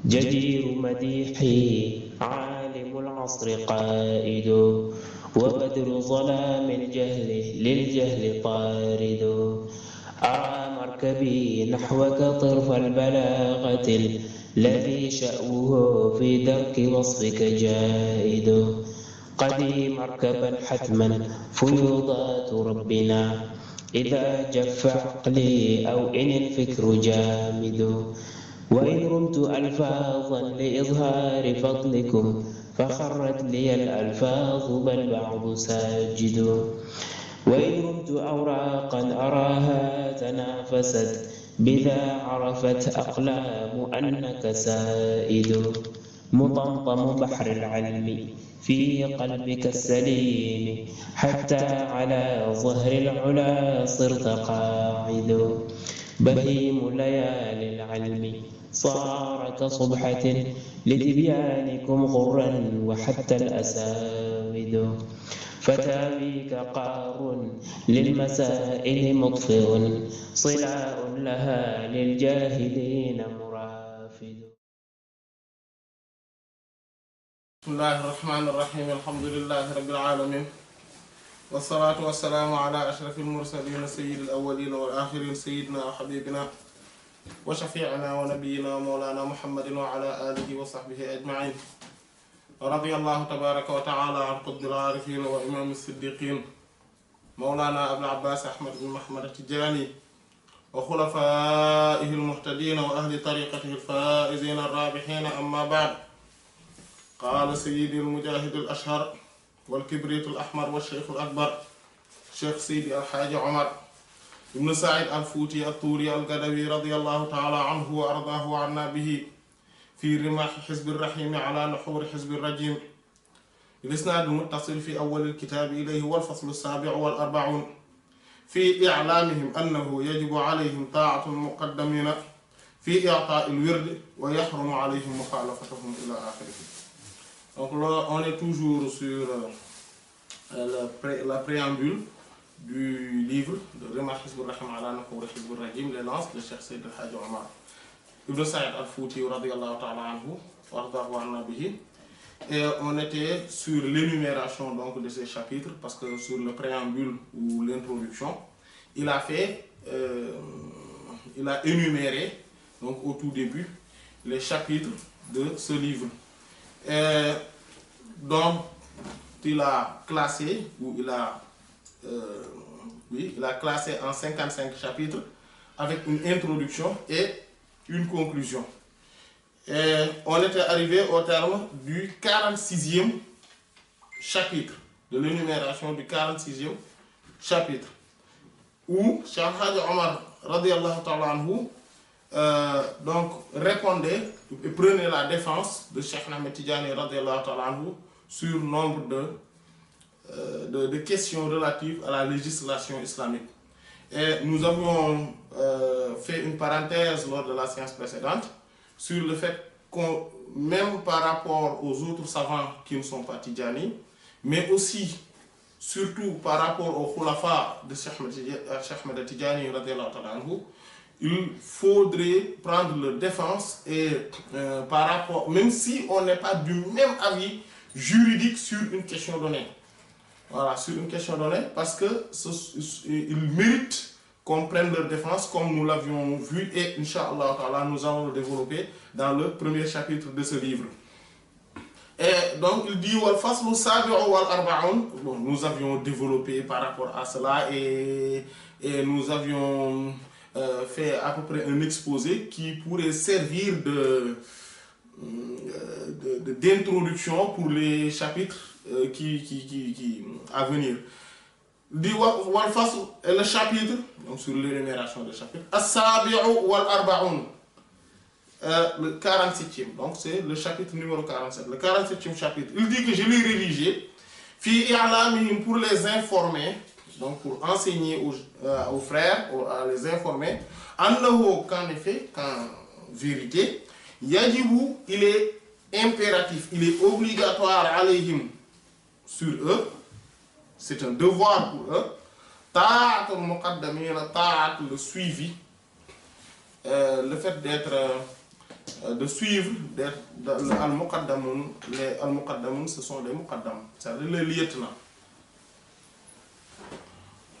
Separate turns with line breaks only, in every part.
جدير مديحي عالم العصر قائد، وبدر ظلام الجهل للجهل طارد. أرى مركبي نحوك طرف البلاغة، الذي شأوه في درك وصفك جائد. قدي مركبا حتما فيوضات ربنا، إذا جف عقلي أو إن الفكر جامد. وإن رمت ألفاظا لإظهار فضلكم، فخرت لي الألفاظ بل بعض ساجد. وإن رمت أوراقا أراها تنافست، بذا عرفت أقلام أنك سائد. مطمطم بحر العلم في قلبك السليم، حتى على ظهر العلا صرت قاعد. بهيم ليالي العلم صار كصبحة، لتبيانكم غرا وحتى الأساود. فتاويك قار للمسائل مطفئ، صلاء لها للجاهلين مرافد.
بسم الله الرحمن الرحيم. الحمد لله رب العالمين، والصلاة والسلام على أشرف المرسلين سيد الأولين والآخرين، سيدنا وحبيبنا وشفيعنا ونبينا ومولانا محمد وعلى آله وصحبه أجمعين. رضي الله تبارك وتعالى عن قطب العارفين وإمام الصديقين مولانا أبو العباس أحمد بن محمد التجاني وخلفائه المهتدين وأهل طريقته الفائزين الرابحين. أما بعد، قال سيدي المجاهد الأشهر والكبريت الأحمر والشيخ الأكبر شيخ سيدي الحاج عمر ابن سعيد الفوتي الطوري القدوي رضي الله تعالى عنه وأرضاه وعنا به، في رماح حزب الرحيم على نحور حزب الرجيم، الإسناد المتصل في أول الكتاب إليه، والفصل السابع والأربعون في إعلامهم أنه يجب عليهم طاعة المقدمين في إعطاء الورد ويحرم عليهم مخالفتهم إلى آخره. Donc là, on est toujours sur la préambule du livre de Rimah Hizb al-Rahim ala Nahur Hizb al-Rajim, les lances de Cheikh Seyd al-Hajj Omar Ibn Saïd al-Fouti radiyallahu ta'ala anhu wa anna bihi. Et on était sur l'énumération donc de ces chapitres, parce que sur le préambule ou l'introduction, il a énuméré donc au tout début les chapitres de ce livre. Donc il a classé, ou il a classé en 55 chapitres avec une introduction et une conclusion. Et on était arrivé au terme du 46e chapitre, de l'énumération du 46e chapitre, où Cheikh Hadj Omar radiyallahu ta'ala anhu donc répondait et prenait la défense de Cheikh Ahmed Tidjani radiyallahu ta'ala anhu sur nombre de questions relatives à la législation islamique. Et nous avions fait une parenthèse lors de la séance précédente sur le fait qu'on, même par rapport aux autres savants qui ne sont pas Tidjani, mais aussi, surtout par rapport aux khulafa de Cheikh Ahmed Tidjani radiyallahu ta'ala anhu, il faudrait prendre leur défense et par rapport, même si on n'est pas du même avis juridique sur une question donnée. Voilà, sur une question donnée, parce que ils méritent qu'on prenne leur défense comme nous l'avions vu, et Inch'Allah ta'ala, nous allons le développer dans le premier chapitre de ce livre. Et donc il dit wal faslu sabi'u wal arba'un. Bon, nous avions développé par rapport à cela et nous avions fait à peu près un exposé qui pourrait servir d'introduction pour les chapitres qui à venir. Dit wal fasl, le chapitre, donc sur l'énumération des chapitres, as-sabi'u wal arba'un, le 47e, donc c'est le chapitre numéro 47, le 47e chapitre. Il dit que je l'ai rédigé fi i'lamihim, pour les informer, donc pour enseigner aux frères, à les informer, annahu, qu'en effet, qu'en vérité, yajibu, il est impératif, il est obligatoire alayhim, sur eux, c'est un devoir pour eux, ta'atul muqaddamin, ta'at, le suivi, le fait d'être de suivre les al-muqaddamun. Les al-muqaddamun, ce sont les muqaddam, c'est-à-dire les lieutenants.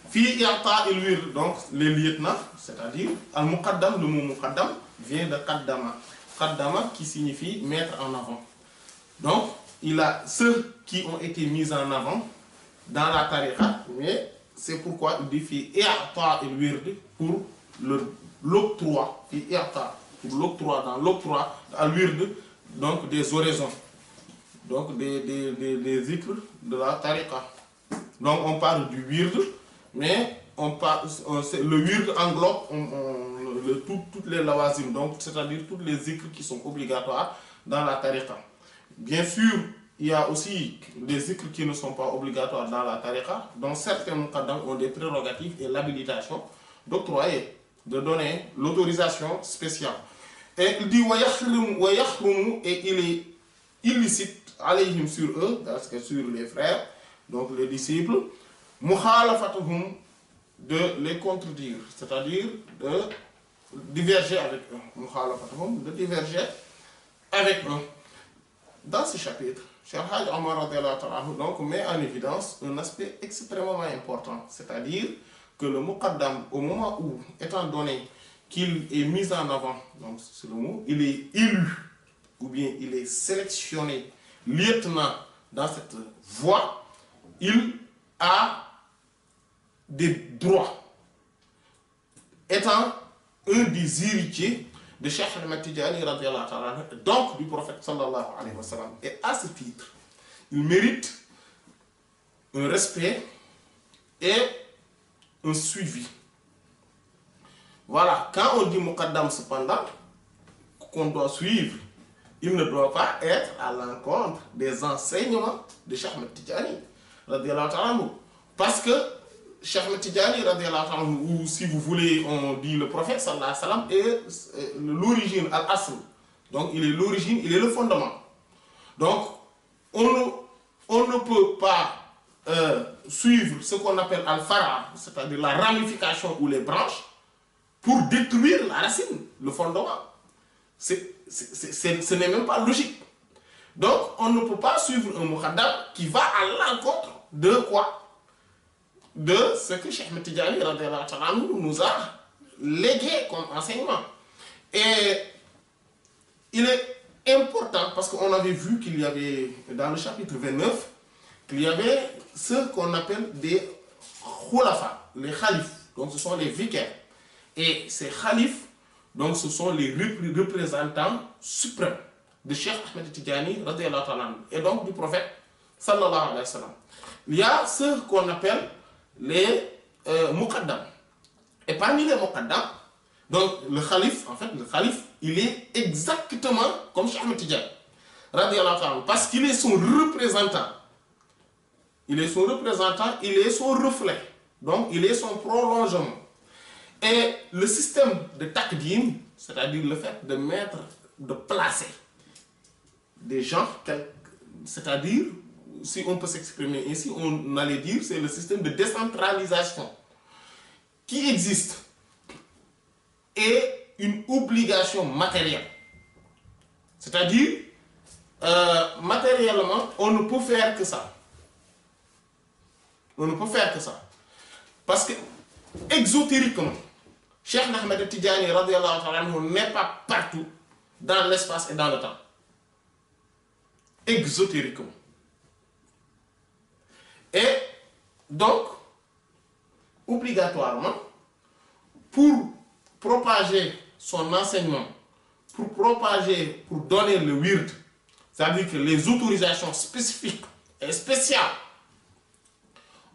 Fi i'ta il-wird, donc les lieutenants, c'est-à-dire al-muqaddam, le mot muqaddam vient de qaddama. Qaddama qui signifie mettre en avant. Donc, il a ceux qui ont été mis en avant dans la tariqa, mais c'est pourquoi il dit fi i'ta il-wird pour l'octroi, fi i'ta, pour l'octroi, dans l'octroi al-wird, donc des oraisons, donc des zikrs de la tariqa. Donc, on parle du wird, mais le wird englobe toutes les lawazim, donc c'est-à-dire toutes les zikrs qui sont obligatoires dans la tariqa. Bien sûr, il y a aussi des zikrs qui ne sont pas obligatoires dans la tariqa, dont certains muqaddam ont des prérogatives et l'habilitation d'octroyer, de donner l'autorisation spéciale. Et il dit wa yahrumu, et il est illicite alayhim sur eux, parce que sur les frères, donc les disciples, mukhalafatuhum, de les contredire, c'est-à-dire de diverger avec eux. Mukhalafatuhum, de diverger avec eux. Dans ce chapitre, Cheikh Hadj Omar donc met en évidence un aspect extrêmement important, c'est-à-dire que le muqaddam, au moment où, étant donné qu'il est mis en avant, donc c'est le mot, il est élu, ou bien il est sélectionné lieutenant dans cette voie, il a des droits, étant un des héritiers de Cheikh Ahmed Tidjani, donc du prophète sallallahu alayhi wa sallam. Et à ce titre, il mérite un respect et un suivi. Voilà, quand on dit muqaddam cependant, qu'on doit suivre, il ne doit pas être à l'encontre des enseignements de Cheikh Ahmed Tidjani, parce que Cheikh Ahmed Tidjani, ou si vous voulez, on dit le prophète sallallahu alayhi wa sallam, est l'origine, al-asl. Donc il est l'origine, il est le fondement. Donc on ne peut pas suivre ce qu'on appelle al-fara, c'est-à-dire la ramification ou les branches, pour détruire la racine, le fondement. Ce n'est même pas logique. Donc on ne peut pas suivre un muqaddam qui va à l'encontre de quoi? De ce que Cheikh Ahmed Tidjani nous a légué comme enseignement. Et il est important, parce qu'on avait vu qu'il y avait, dans le chapitre 29, qu'il y avait ce qu'on appelle des khulafa, les khalifs, donc ce sont les vicaires. Et ces khalifs, donc ce sont les représentants suprêmes de Cheikh Ahmed Tidjani, et donc du prophète sallallahu alayhi wa sallam. Il y a ce qu'on appelle les muqaddam. Et parmi les muqaddam, donc le khalif, en fait, le khalif, il est exactement comme Cheikh Ahmed Tidjani, parce qu'il est son représentant. Il est son représentant, il est son reflet. Donc il est son prolongement. Et le système de taqdim, c'est-à-dire le fait de mettre, de placer des gens, c'est-à-dire, si on peut s'exprimer ainsi, on allait dire, c'est le système de décentralisation qui existe et une obligation matérielle. C'est-à-dire, matériellement, on ne peut faire que ça. On ne peut faire que ça. Parce que, exotériquement, Cheikh Ahmed Tidjani n'est pas partout dans l'espace et dans le temps. Exotériquement. Et donc, obligatoirement, pour propager son enseignement, pour donner le wird, c'est-à-dire que les autorisations spécifiques et spéciales,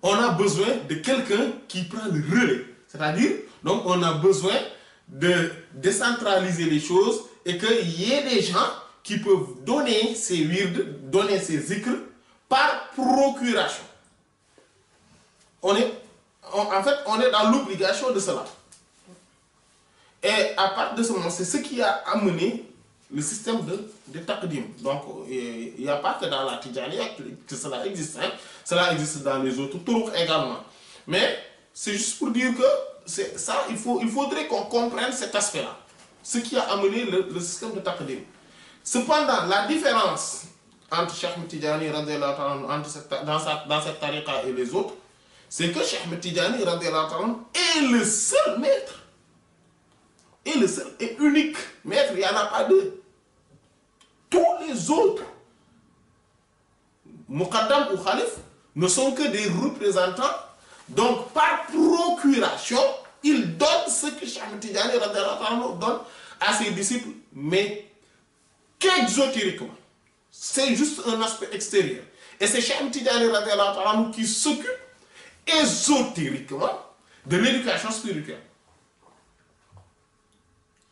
on a besoin de quelqu'un qui prend le relais. C'est-à-dire, donc on a besoin de décentraliser les choses et qu'il y ait des gens qui peuvent donner ces wirds, donner ces zikrs par procuration. En fait, on est dans l'obligation de cela. Et à partir de ce moment, c'est ce qui a amené le système de taqdim. Donc, il n'y a pas que dans la Tidjaniya que cela existe. Hein. Cela existe dans les autres tours également. Mais c'est juste pour dire que ça, il faudrait qu'on comprenne cet aspect-là. ce qui a amené le système de taqdim. Cependant, la différence entre Cheikh Ahmed Tidjani radiallahu ta'ala dans cette tariqa et les autres, c'est que Cheikh Ahmed Tidjani radiallahu ta'ala est le seul maître, est le seul et unique maître, il n'y en a pas deux. Tous les autres muqaddam ou khalif ne sont que des représentants, donc par procuration, ils donnent ce que Cheikh Ahmed Tidjani radiallahu ta'ala donne à ses disciples, mais qu'exotériquement. C'est juste un aspect extérieur. Et c'est Cheikh Ahmed Tidjani radiallahu ta'ala qui s'occupe ésotériquement de l'éducation spirituelle.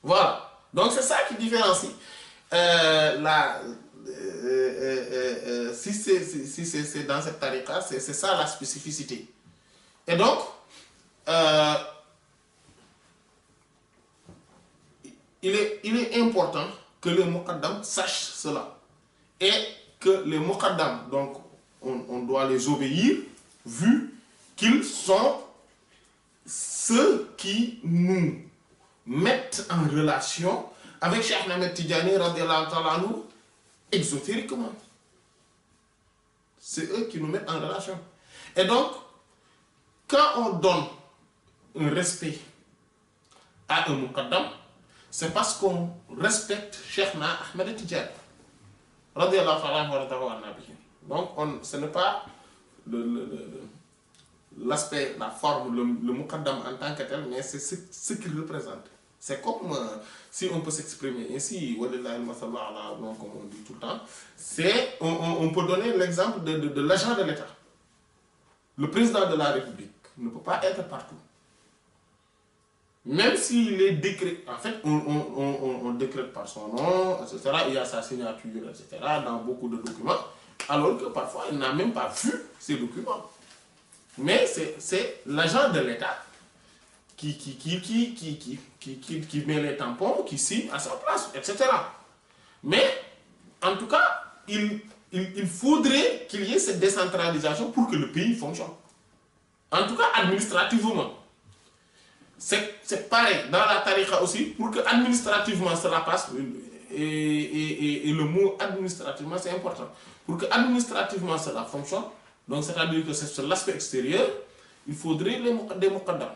Voilà. Donc c'est ça qui différencie si c'est dans cette tariqa, c'est ça la spécificité. Et donc, il est important que les muqaddam sachent cela. Et que les muqaddam, donc, on doit les obéir, vu qu'ils sont ceux qui nous mettent en relation avec Cheikh Ahmed Tidjani radiallahu ta'ala anhu exotériquement. C'est eux qui nous mettent en relation. Et donc, quand on donne un respect à un muqaddam, c'est parce qu'on respecte Cheikh Ahmed Tidjani radiallahu ta'ala anhu. Donc, ce n'est pas l'aspect, la forme, le muqaddam en tant que tel, mais c'est ce qu'il représente. C'est comme, si on peut s'exprimer ainsi, comme on dit tout le temps, on peut donner l'exemple de l'agent de l'État. Le président de la République ne peut pas être partout. Même s'il est décrété, en fait, on décrète par son nom, etc. Il y a sa signature, etc. dans beaucoup de documents, alors que parfois il n'a même pas vu ces documents. Mais c'est l'agent de l'État qui met les tampons, qui signe à sa place, etc. Mais, en tout cas, il faudrait qu'il y ait cette décentralisation pour que le pays fonctionne. En tout cas, administrativement. C'est pareil dans la tariqa aussi, pour que administrativement cela passe, et le mot administrativement c'est important. Pour que administrativement cela fonctionne, donc c'est-à-dire que c'est sur l'aspect extérieur, il faudrait des muqaddam.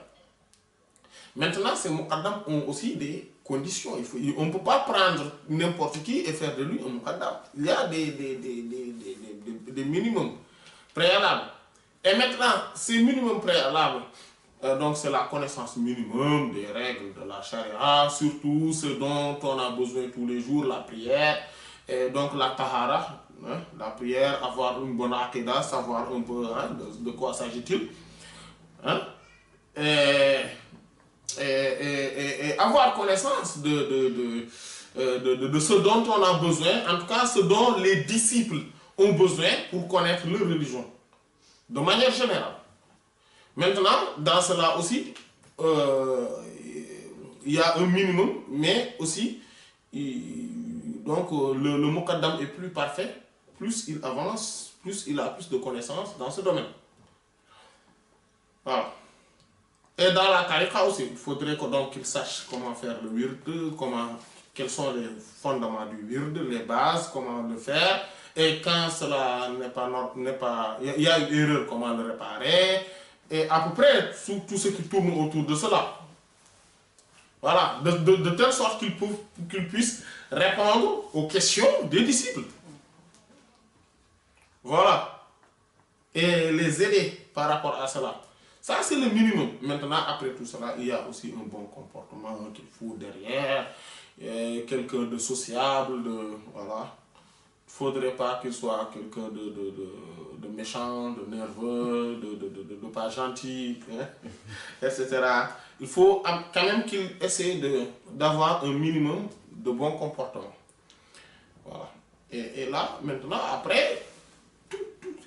Maintenant, ces muqaddam ont aussi des conditions. On ne peut pas prendre n'importe qui et faire de lui un muqaddam. Il y a des minimums préalables. Et maintenant, ces minimums préalables, donc c'est la connaissance minimum des règles de la charia, surtout ce dont on a besoin tous les jours, la prière, et donc la tahara, hein, la prière, avoir une bonne aqidah, savoir un peu hein, de quoi s'agit-il. Hein, et avoir connaissance de ce dont on a besoin, en tout cas ce dont les disciples ont besoin pour connaître leur religion, de manière générale. Maintenant, dans cela aussi, il y a un minimum, mais aussi, donc le muqaddam est plus parfait, plus il avance, plus il a plus de connaissances dans ce domaine. Voilà. Et dans la tariqa aussi, il faudrait qu'il sache comment faire le wird, quels sont les fondements du wird, les bases, comment le faire, et quand cela n'est pas, il y a une erreur, comment le réparer, et à peu près tout ce qui tourne autour de cela. Voilà, de telle sorte qu'il puisse répondre aux questions des disciples. Voilà. Et les aider par rapport à cela. Ça, c'est le minimum. Maintenant, après tout cela, il y a aussi un bon comportement qu'il faut derrière. Quelqu'un de sociable, voilà. Il ne faudrait pas qu'il soit quelqu'un de méchant, de nerveux, de pas gentil, hein, etc. Il faut quand même qu'il essaie d'avoir un minimum de bon comportement. Voilà. Et là, maintenant, après,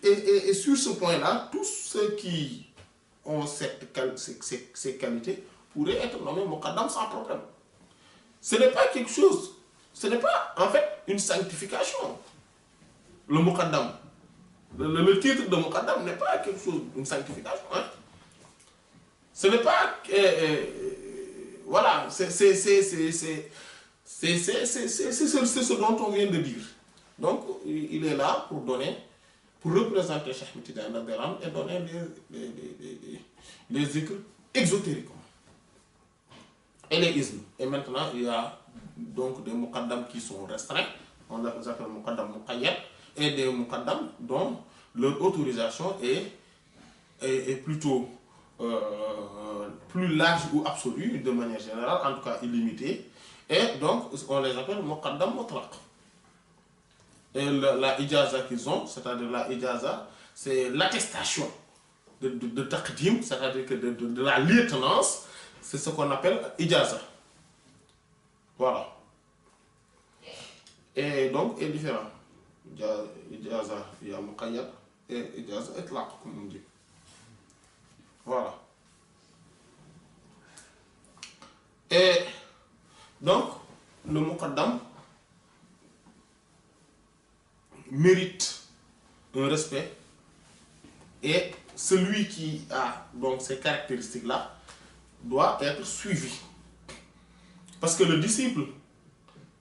et sur ce point-là, tous ceux qui ont ces qualités pourraient être nommés muqaddam sans problème. Ce n'est pas quelque chose, ce n'est pas en fait une sanctification. Le muqaddam, le titre de muqaddam n'est pas quelque chose, une sanctification. Hein? Ce n'est pas voilà, c'est ce dont on vient de dire. Donc, il est là pour donner, pour représenter Cheikh Ahmed Tidiane Radhiyallahu anhu et donner les zikrs exotériques et les ismes. Et maintenant, il y a donc des muqaddam qui sont restreints, on les appelle muqaddam muqayyad, et des muqaddam dont leur autorisation est plutôt plus large ou absolue, de manière générale, en tout cas illimitée, et donc on les appelle muqaddam mutlaq. Et la ijaza qu'ils ont, c'est-à-dire la ijaza, c'est l'attestation de taqdim, c'est-à-dire que de la lieutenance, c'est ce qu'on appelle ijaza. Voilà. Et donc, est différent. Ijaza, il y a muqayyad et ijaza itlaq, comme on dit. Voilà. Et donc, le muqaddam mérite un respect, et celui qui a donc ces caractéristiques-là doit être suivi. Parce que le disciple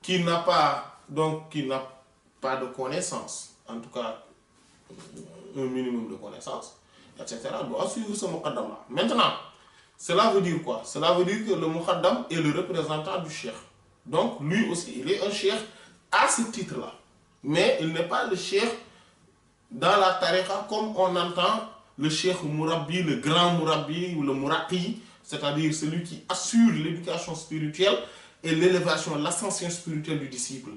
qui n'a pas de connaissance, en tout cas un minimum de connaissance, etc., doit suivre ce muqaddam-là. Maintenant, cela veut dire quoi? Cela veut dire que le muqaddam est le représentant du cheikh. Donc lui aussi, il est un cheikh à ce titre-là. Mais il n'est pas le cheikh dans la tariqa comme on entend le cheikh Mourabbi, le grand Mourabbi ou le Mouraqi, c'est-à-dire celui qui assure l'éducation spirituelle et l'élévation, l'ascension spirituelle du disciple.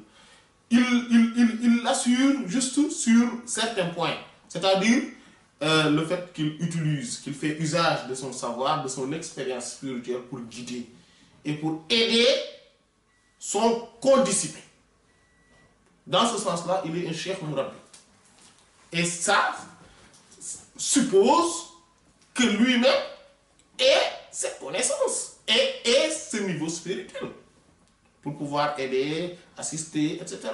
Il l'assure juste sur certains points, c'est-à-dire le fait qu'il fait usage de son savoir, de son expérience spirituelle pour guider et pour aider son condisciple. Dans ce sens-là, il est un cheikh Mourabbi. Et ça suppose que lui-même ait cette connaissance et ce niveau spirituel pour pouvoir aider, assister, etc.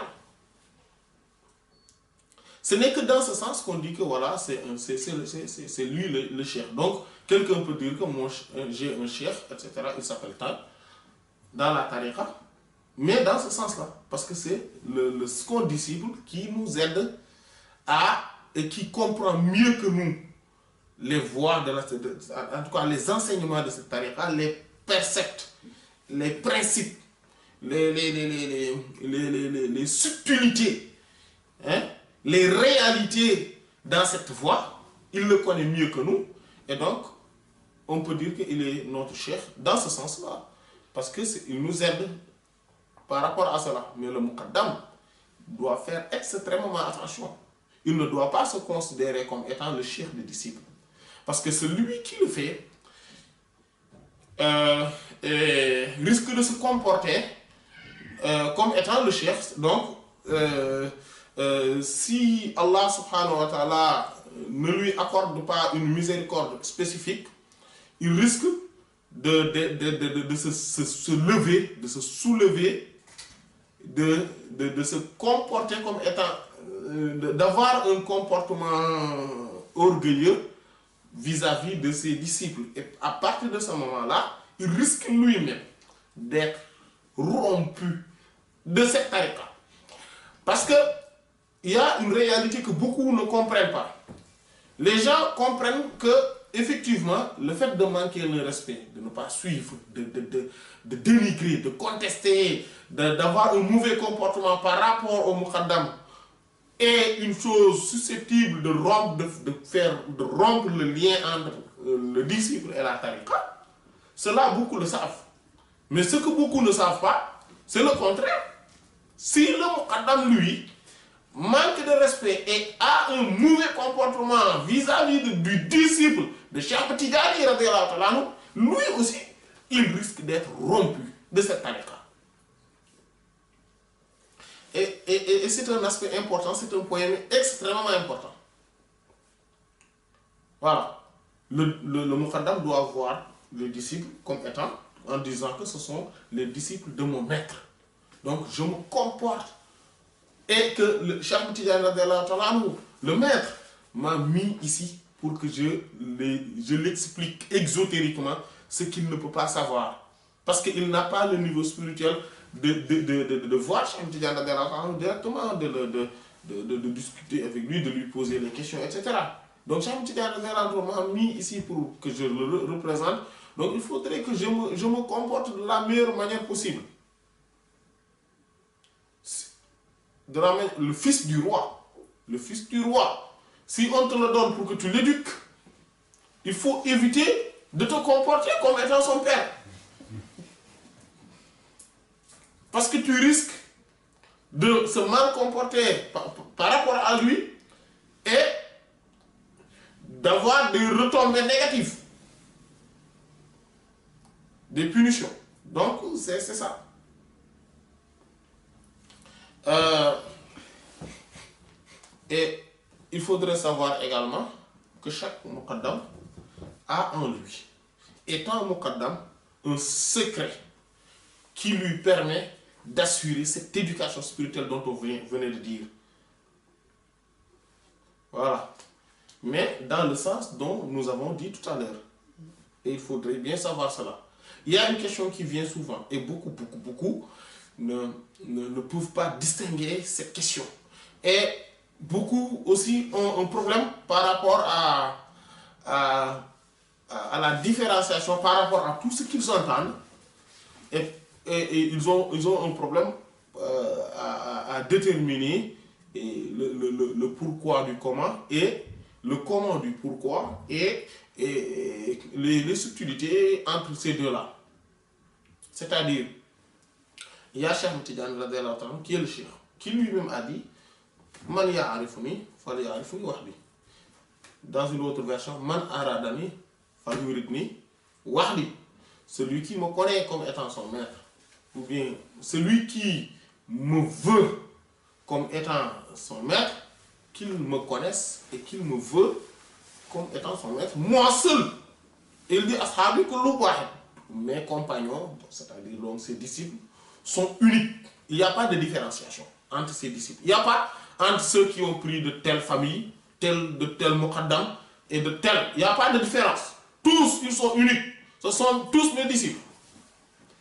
Ce n'est que dans ce sens qu'on dit que voilà, c'est lui le cheikh. Donc, quelqu'un peut dire que j'ai un cheikh, etc. Il s'appelle Tal, dans la tariqa, mais dans ce sens-là, parce que c'est le second disciple qui nous aide et qui comprend mieux que nous les voies en tout cas les enseignements de cette tariqa, les préceptes, les principes, les subtilités, hein, les réalités dans cette voie. Il le connaît mieux que nous, et donc on peut dire qu'il est notre cheikh dans ce sens-là, parce qu'il nous aide par rapport à cela. Mais le muqaddam doit faire extrêmement attention. Il ne doit pas se considérer comme étant le cheikh des disciples. Parce que celui qui le fait risque de se comporter comme étant le cheikh. Donc, si Allah subhanahu wa ta'ala ne lui accorde pas une miséricorde spécifique, il risque de se lever, de se soulever, de se comporter comme étant, d'avoir un comportement orgueilleux vis-à-vis de ses disciples. Et à partir de ce moment-là, il risque lui-même d'être rompu de cette tariqa. Parce que il y a une réalité que beaucoup ne comprennent pas. Les gens comprennent que effectivement, le fait de manquer le respect, de ne pas suivre, de dénigrer, de contester, d'avoir un mauvais comportement par rapport au muqaddam est une chose susceptible de rompre le lien entre le disciple et la tariqa. Cela, beaucoup le savent. Mais ce que beaucoup ne savent pas, c'est le contraire. Si le muqaddam, lui, manque de respect et a un mauvais comportement vis-à-vis du disciple de Cheikh Tidiane radhiyallahu anhu, lui aussi, il risque d'être rompu de cette tariqa. Et c'est un aspect important, c'est un point extrêmement important. Voilà. Le muqaddam doit voir les disciples comme étant, en disant que ce sont les disciples de mon maître. Donc je me comporte. Et que le Cheikh Tidiane radhiyallahu anhu, le maître, m'a mis ici pour que je l'explique exotériquement ce qu'il ne peut pas savoir. Parce qu'il n'a pas le niveau spirituel de voir Cheikh Tidiane directement, de discuter avec lui, de lui poser les questions, etc. Donc Cheikh Tidiane m'a mis ici pour que je le représente. Donc il faudrait que je me comporte de la meilleure manière possible. Le fils du roi, si on te le donne pour que tu l'éduques, il faut éviter de te comporter comme étant son père. Parce que tu risques de se mal comporter par rapport à lui et d'avoir des retombées négatives, des punitions. Donc, c'est ça. Et il faudrait savoir également que chaque muqaddam a en lui, étant muqaddam, un secret qui lui permet d'assurer cette éducation spirituelle dont on venait de dire. Voilà. Mais dans le sens dont nous avons dit tout à l'heure. Et il faudrait bien savoir cela. Il y a une question qui vient souvent, et beaucoup ne peuvent pas distinguer cette question. Et beaucoup aussi ont un problème par rapport à la différenciation, par rapport à tout ce qu'ils entendent. Et ils ont un problème à déterminer le pourquoi du comment, et le comment du pourquoi, et les subtilités entre ces deux-là. C'est-à-dire, il y a Cheikh Tidiane qui est le cheikh, qui lui-même a dit Man ya'arifuni falya'arifuni wahdi. Dans une autre version, Man aradani falyuridni wahdi. Celui qui me connaît comme étant son maître, ou bien celui qui me veut comme étant son maître, qu'il me connaisse et qu'il me veut comme étant son maître, moi seul. Il dit Ashabi kullu wahid. Mes compagnons, c'est-à-dire donc ses disciples, sont uniques. Il n'y a pas de différenciation entre ses disciples. Il n'y a pas entre ceux qui ont pris de telle famille, de tel muqaddam et de tel. Il n'y a pas de différence. Tous, ils sont uniques. Ce sont tous mes disciples.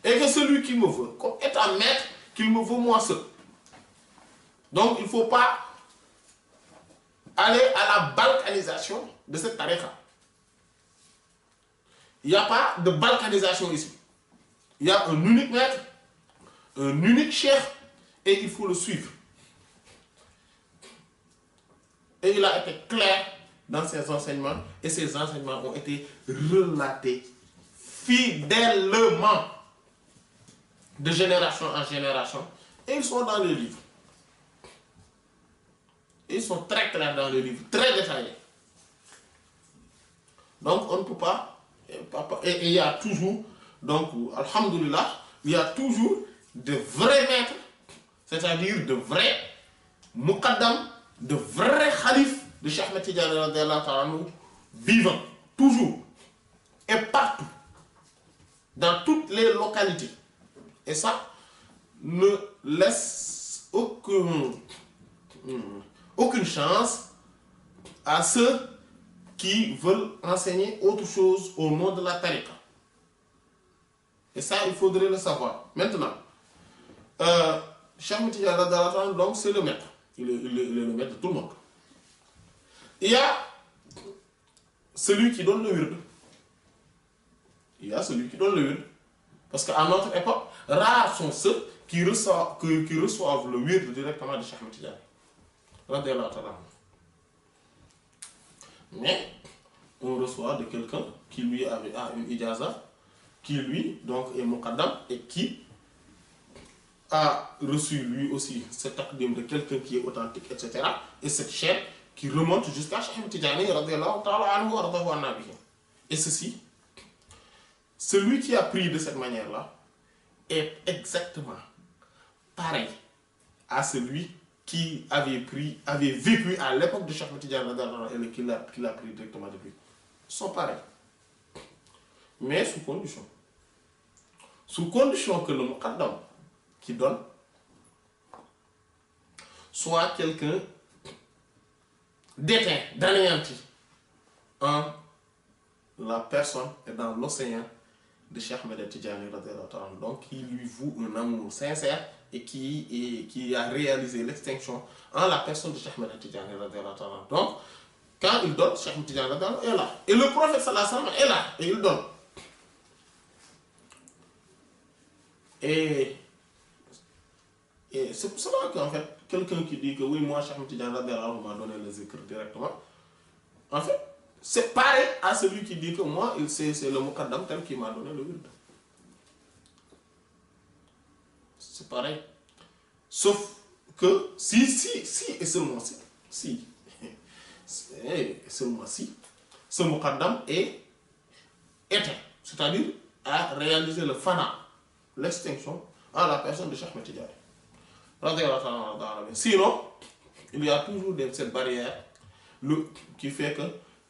Et que celui qui me veut, comme étant maître, qu'il me veut moi seul. Donc il ne faut pas aller à la balkanisation de cette tariqa. Il n'y a pas de balkanisation ici. Il y a un unique maître, un unique cheikh, et il faut le suivre. Et il a été clair dans ses enseignements, et ses enseignements ont été relatés fidèlement de génération en génération, et ils sont dans les livres. Ils sont très clairs dans les livres, très détaillés. Donc on ne peut pas, et il y a toujours, donc alhamdoulilah, il y a toujours de vrais maîtres, c'est-à-dire de vrais muqaddam, de vrais khalifs de Cheikh Ahmed Tidiane radhiyallahu ta'ala anhu, vivants, toujours, et partout, dans toutes les localités. Et ça ne laisse aucune chance à ceux qui veulent enseigner autre chose au nom de la tariqa. Et ça, il faudrait le savoir. Maintenant, Cheikh Ahmed Tidiane radhiyallahu ta'ala, donc c'est le maître. Il est le maître de tout le monde. Il y a celui qui donne le wird. Il y a celui qui donne le wird. Parce qu'à notre époque, rares sont ceux qui reçoivent le wird directement de Cheikh Ahmed Tidiane radhiyallahu ta'ala. Mais on reçoit de quelqu'un qui lui a une ijaza, qui lui donc est muqaddam, et qui a reçu lui aussi cet taqdim de quelqu'un qui est authentique, etc. Et cette chaîne qui remonte jusqu'à Cheikh Ahmed Tidiane radhiyallahu ta'ala anhu wa radahu anna bihi. Et ceci, celui qui a pris de cette manière-là est exactement pareil à celui qui avait vécu à l'époque de Cheikh Ahmed Tidiane radhiyallahu anhu et qui l'a pris directement de lui. Ils sont pareils. Mais sous condition. Sous condition que le muqaddam qui donne soit quelqu'un d'éteint, d'anéanti en la personne et dans l'océan de Cheikh Ahmed Tidjani radhiyallahu ta'ala, donc qui lui voue un amour sincère et qui a réalisé l'extinction en la personne de Cheikh Ahmed Tidjani radhiyallahu ta'ala. Donc, quand il donne, Cheikh Ahmed Tidjani radhiyallahu ta'ala est là. Et le prophète sallallahu alayhi wa sallam est là et il donne. Et c'est pour cela qu'en fait, quelqu'un qui dit que oui, moi, Cheikh Ahmed Tidjani radhiyallahu ta'ala m'a donné le zikr directement, en fait, c'est pareil à celui qui dit que moi, c'est le Muqaddam tel qui m'a donné le wird. C'est pareil. Sauf que si, et seulement si, seulement si, ce Muqaddam est éteint, c'est-à-dire a réalisé le fana, l'extinction, en la personne de Cheikh Ahmed Tidjani. Sinon, il y a toujours cette barrière qui fait que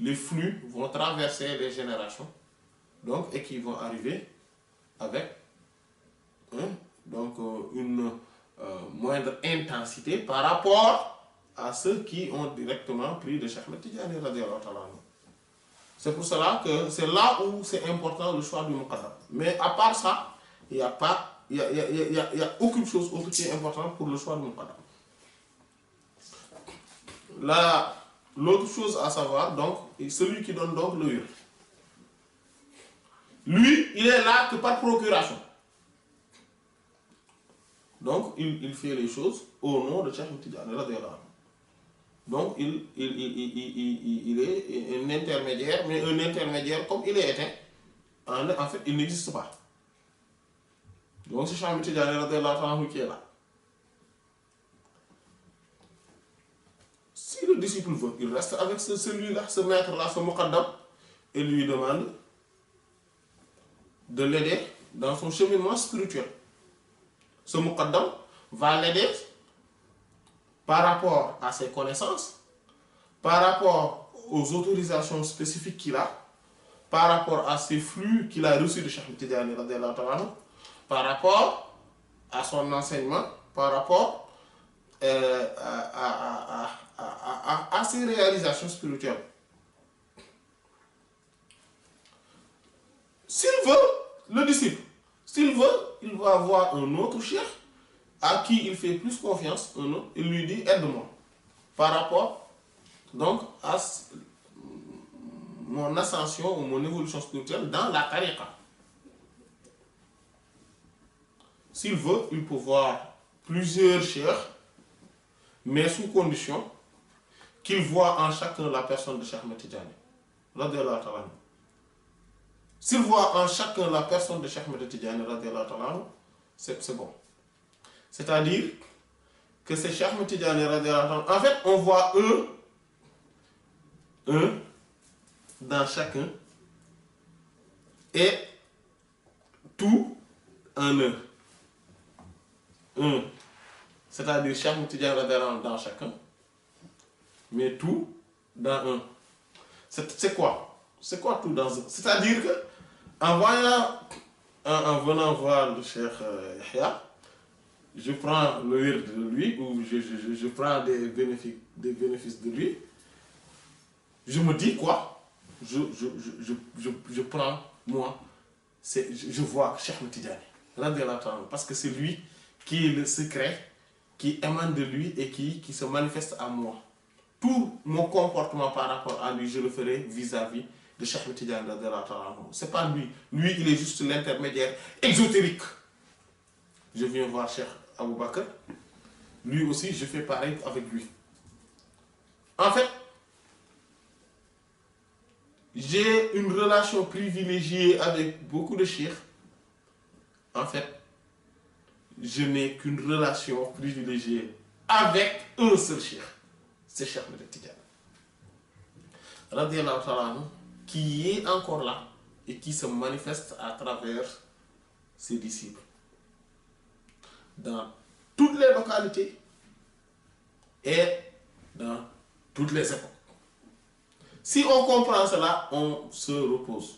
les flux vont traverser les générations, donc, et qui vont arriver avec une moindre intensité par rapport à ceux qui ont directement pris de Cheikh Ahmed Tidjani radhiyallahu ta'ala. C'est pour cela que c'est là où c'est important le choix du Muqaddam. Mais à part ça, il n'y a pas, il y a aucune chose autre qui est importante pour le choix du Muqaddam. L'autre chose à savoir, donc, celui qui donne donc le wird. Lui, il est là que par procuration. Donc, il fait les choses au nom de Cheikh Ahmed Tidjani radhiyallahu anhu. Donc, il est un intermédiaire, mais un intermédiaire, comme il est éteint, en fait, il n'existe pas. Donc, c'est Cheikh Ahmed Tidjani radhiyallahu anhu qui est là. Si le disciple veut, il reste avec celui-là, ce maître-là, ce Muqaddam, et lui demande de l'aider dans son cheminement spirituel. Ce Muqaddam va l'aider par rapport à ses connaissances, par rapport aux autorisations spécifiques qu'il a, par rapport à ces flux qu'il a reçus de Cheikh Ahmed Tidjani radhiyallahu ta'ala, par rapport à son enseignement, par rapport à ses réalisations spirituelles. S'il veut, le disciple, s'il veut, il va avoir un autre cheikh à qui il fait plus confiance, il lui dit aide-moi par rapport donc à mon ascension ou mon évolution spirituelle dans la tariqa. S'il veut, il peut voir plusieurs cheikhs, mais sous condition qu'il voit en chacun la personne de Cheikh Ahmed Tidjani radhiyallahu ta'ala. S'il voit en chacun la personne de Cheikh Ahmed Tidjani radhiyallahu ta'ala, c'est bon. C'est-à-dire que c'est Cheikh Ahmed Tidjani radhiyallahu ta'ala. En fait, on voit un dans chacun et tout en un. C'est-à-dire Cheikh Ahmed Tidjani radhiyallahu dans chacun, mais tout dans un. C'est quoi? C'est quoi tout dans un? C'est-à-dire que en venant voir le Cheikh Yahya, je prends le wird de lui, ou je prends des bénéfices de lui. Je me dis quoi? Je prends, moi, je vois Cheikh Ahmed Tidjani radhiyallahu ta'ala, parce que c'est lui qui est le secret qui émane de lui et qui se manifeste à moi. Tout mon comportement par rapport à lui, je le ferai vis-à-vis de Cheikh Ahmed Tidjani radhiyallahu ta'ala. C'est pas lui. Lui, il est juste l'intermédiaire exotérique. Je viens voir Cheikh Abou Bakr. Lui aussi, je fais pareil avec lui. En fait, j'ai une relation privilégiée avec beaucoup de cheikhs. En fait, je n'ai qu'une relation privilégiée avec un seul cheikh. C'est Cheikh Ahmed Tidjani radhiyallahu ta'ala, qui est encore là et qui se manifeste à travers ses disciples dans toutes les localités et dans toutes les époques. Si on comprend cela, on se repose.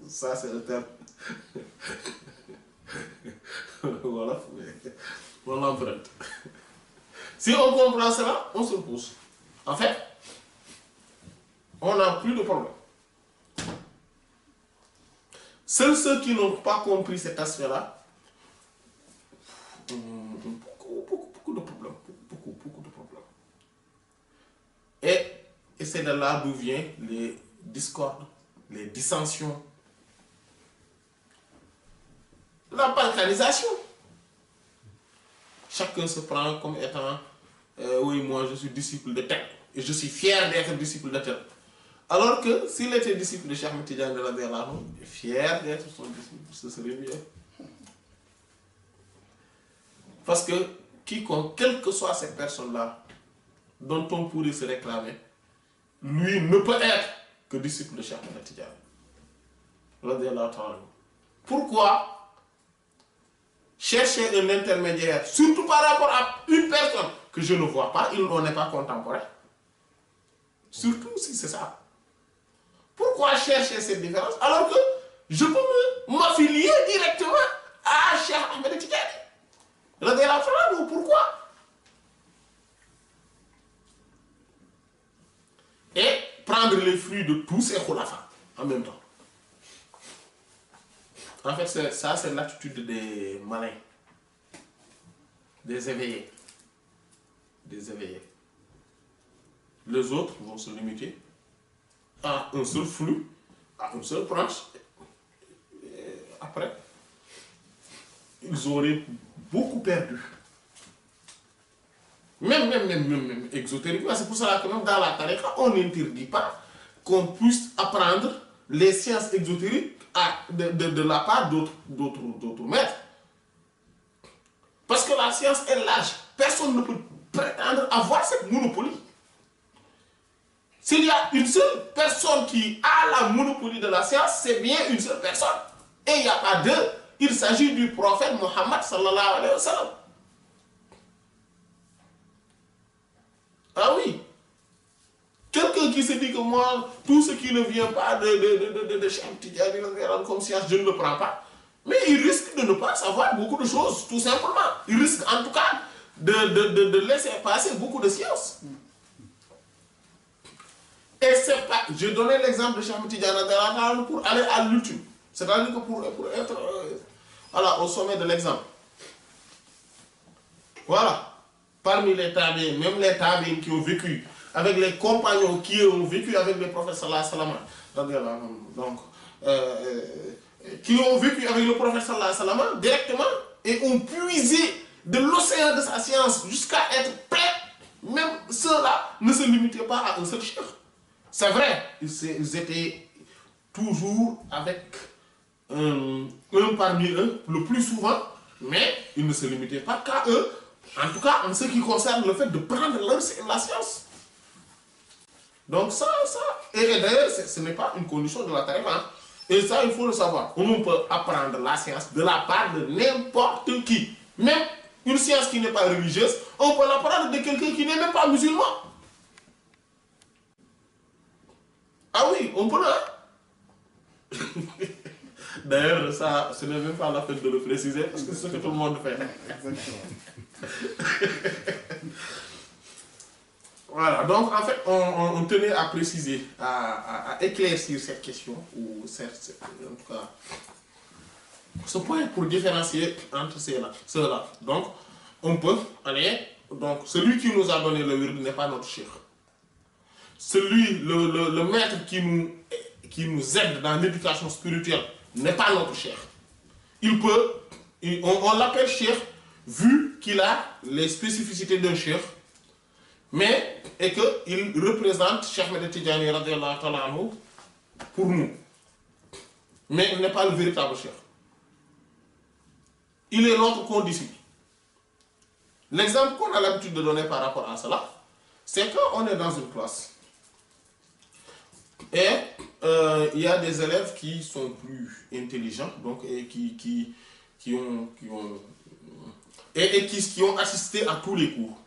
Ça, c'est le terme. Voilà, on l'emprunte. Si on comprend cela, on se repose. En fait, on n'a plus de problème. Seuls ceux qui n'ont pas compris cet aspect-là ont beaucoup de problèmes. Beaucoup de problèmes. Et c'est de là d'où viennent les discordes, les dissensions, la balkanisation. Chacun se prend comme étant oui, moi je suis disciple de tel et je suis fier d'être disciple de tel. Alors que s'il était disciple de Cheikh Ahmed Tidiane de la fier d'être son disciple, ce serait mieux. Parce que quiconque, quelles que soient ces personnes-là dont on pourrait se réclamer, lui ne peut être que disciple de Cheikh Ahmed Tidiane. Pourquoi chercher un intermédiaire, surtout par rapport à une personne que je ne vois pas, on n'est pas contemporain? Surtout si c'est ça. Pourquoi chercher cette différence alors que je peux m'affilier directement à Cheikh Ahmed Tidiane? Pourquoi? Et prendre les fruits de tous ces khulafas en même temps. En fait, ça c'est l'attitude des malins, des éveillés. Les autres vont se limiter à un seul flux, à une seule branche. Et après, ils auraient beaucoup perdu. Même exotériquement, c'est pour cela que même dans la tariqa, on n'interdit pas qu'on puisse apprendre les sciences exotériques de la part d'autres maîtres. Parce que la science est large. Personne ne peut prétendre avoir cette monopolie. S'il y a une seule personne qui a la monopolie de la science, c'est bien une seule personne. Et il n'y a pas deux. Il s'agit du prophète Mohammed sallallahu alayhi wa sallam. Ah oui. Quelqu'un qui se dit que moi, tout ce qui ne vient pas de Cheikh Tidiane comme science, je ne le prends pas. Mais il risque de ne pas savoir beaucoup de choses, tout simplement. Il risque en tout cas de laisser passer beaucoup de sciences. Et c'est pas... Je donnais l'exemple de Cheikh Tidiane pour aller à l'ultime. C'est-à-dire que pour être voilà, au sommet de l'exemple. Voilà. Parmi les tabi'in, même les tabi'in qui ont vécu avec les compagnons qui ont vécu avec les prophètes sallallahu alayhi wa sallam, donc, qui ont vécu avec le prophète sallallahu alayhi wa sallam directement et ont puisé de l'océan de sa science jusqu'à être prêts, même ceux-là ne se limitaient pas à un seul cheikh. C'est vrai, ils étaient toujours avec un parmi eux, le plus souvent, mais ils ne se limitaient pas qu'à eux, en tout cas en ce qui concerne le fait de prendre la science. Donc ça, et d'ailleurs, ce n'est pas une condition de la tariqa. Et ça, il faut le savoir. On peut apprendre la science de la part de n'importe qui. Même une science qui n'est pas religieuse, on peut l'apprendre de quelqu'un qui n'est même pas musulman. Ah oui, on peut le. D'ailleurs, ça, ce n'est même pas la peine de le préciser, parce que c'est ce que tout le monde fait. Voilà, donc en fait, on tenait à préciser, à éclaircir cette question, ou en tout cas, ce point pour différencier entre ceux-là. Donc, on peut aller, donc celui qui nous a donné le wird n'est pas notre cheikh. Celui, le maître qui nous aide dans l'éducation spirituelle n'est pas notre cheikh. On l'appelle cheikh vu qu'il a les spécificités d'un cheikh, mais et qu'il représente Cheikh Ahmed Tidiane radiyallahu ta'ala anhu pour nous. Mais il n'est pas le véritable cheikh. Il est notre condisciple. L'exemple qu'on a l'habitude de donner par rapport à cela, c'est quand on est dans une classe et il y a des élèves qui sont plus intelligents, donc et qui ont assisté à tous les cours.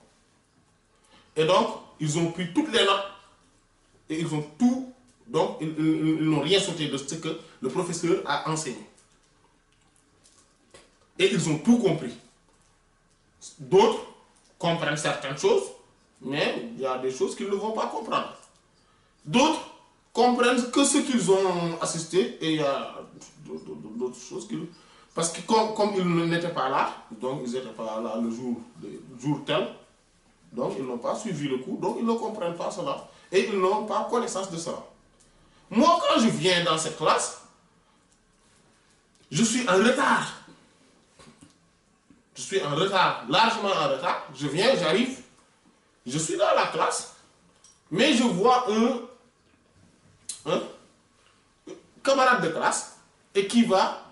Et donc, ils ont pris toutes les notes et ils ont tout, donc ils n'ont rien sauté de ce que le professeur a enseigné. Et ils ont tout compris. D'autres comprennent certaines choses, mais il y a des choses qu'ils ne vont pas comprendre. D'autres comprennent que ce qu'ils ont assisté, et il y a d'autres choses qu'ils... Parce que comme ils n'étaient pas là, donc ils n'étaient pas là le jour tel, donc ils n'ont pas suivi le cours, donc ils ne comprennent pas cela, et ils n'ont pas connaissance de cela. Moi, quand je viens dans cette classe, je suis en retard. Je suis en retard, largement en retard. Je viens, j'arrive, je suis dans la classe, mais je vois un camarade de classe et qui va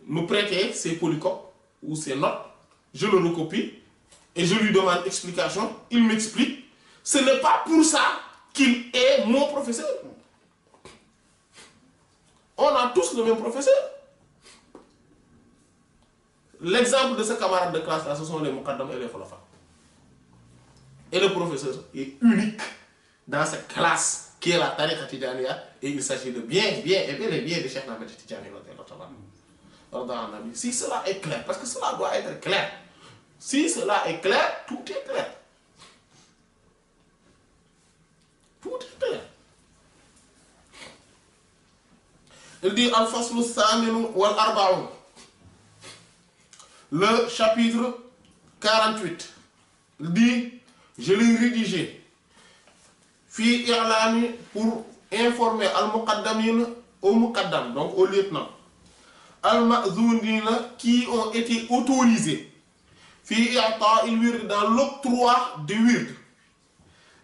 me prêter ses polycopes ou ses notes. Je le recopie et je lui demande explication. Il m'explique. Ce n'est pas pour ça qu'il est mon professeur. On a tous le même professeur. L'exemple de ce camarade de classe-là, ce sont les Muqaddam et les Khulafa. Et le professeur est unique dans cette classe qui est la Tariqa Tidjaniya, et il s'agit de bien et bel et bien de Cheikh Ahmed Tidjani. Si cela est clair, parce que cela doit être clair. Si cela est clair, tout est clair. Tout est clair. Il dit Al-Faslu Thaminu wal Arba'un. Le chapitre 48 dit, je l'ai rédigé, fi i'lami pour informer al-muqaddamin au muqaddam, donc au lieutenant, al-ma'zounina qui ont été autorisés, fi i'ta il wird dans l'octroi du wird,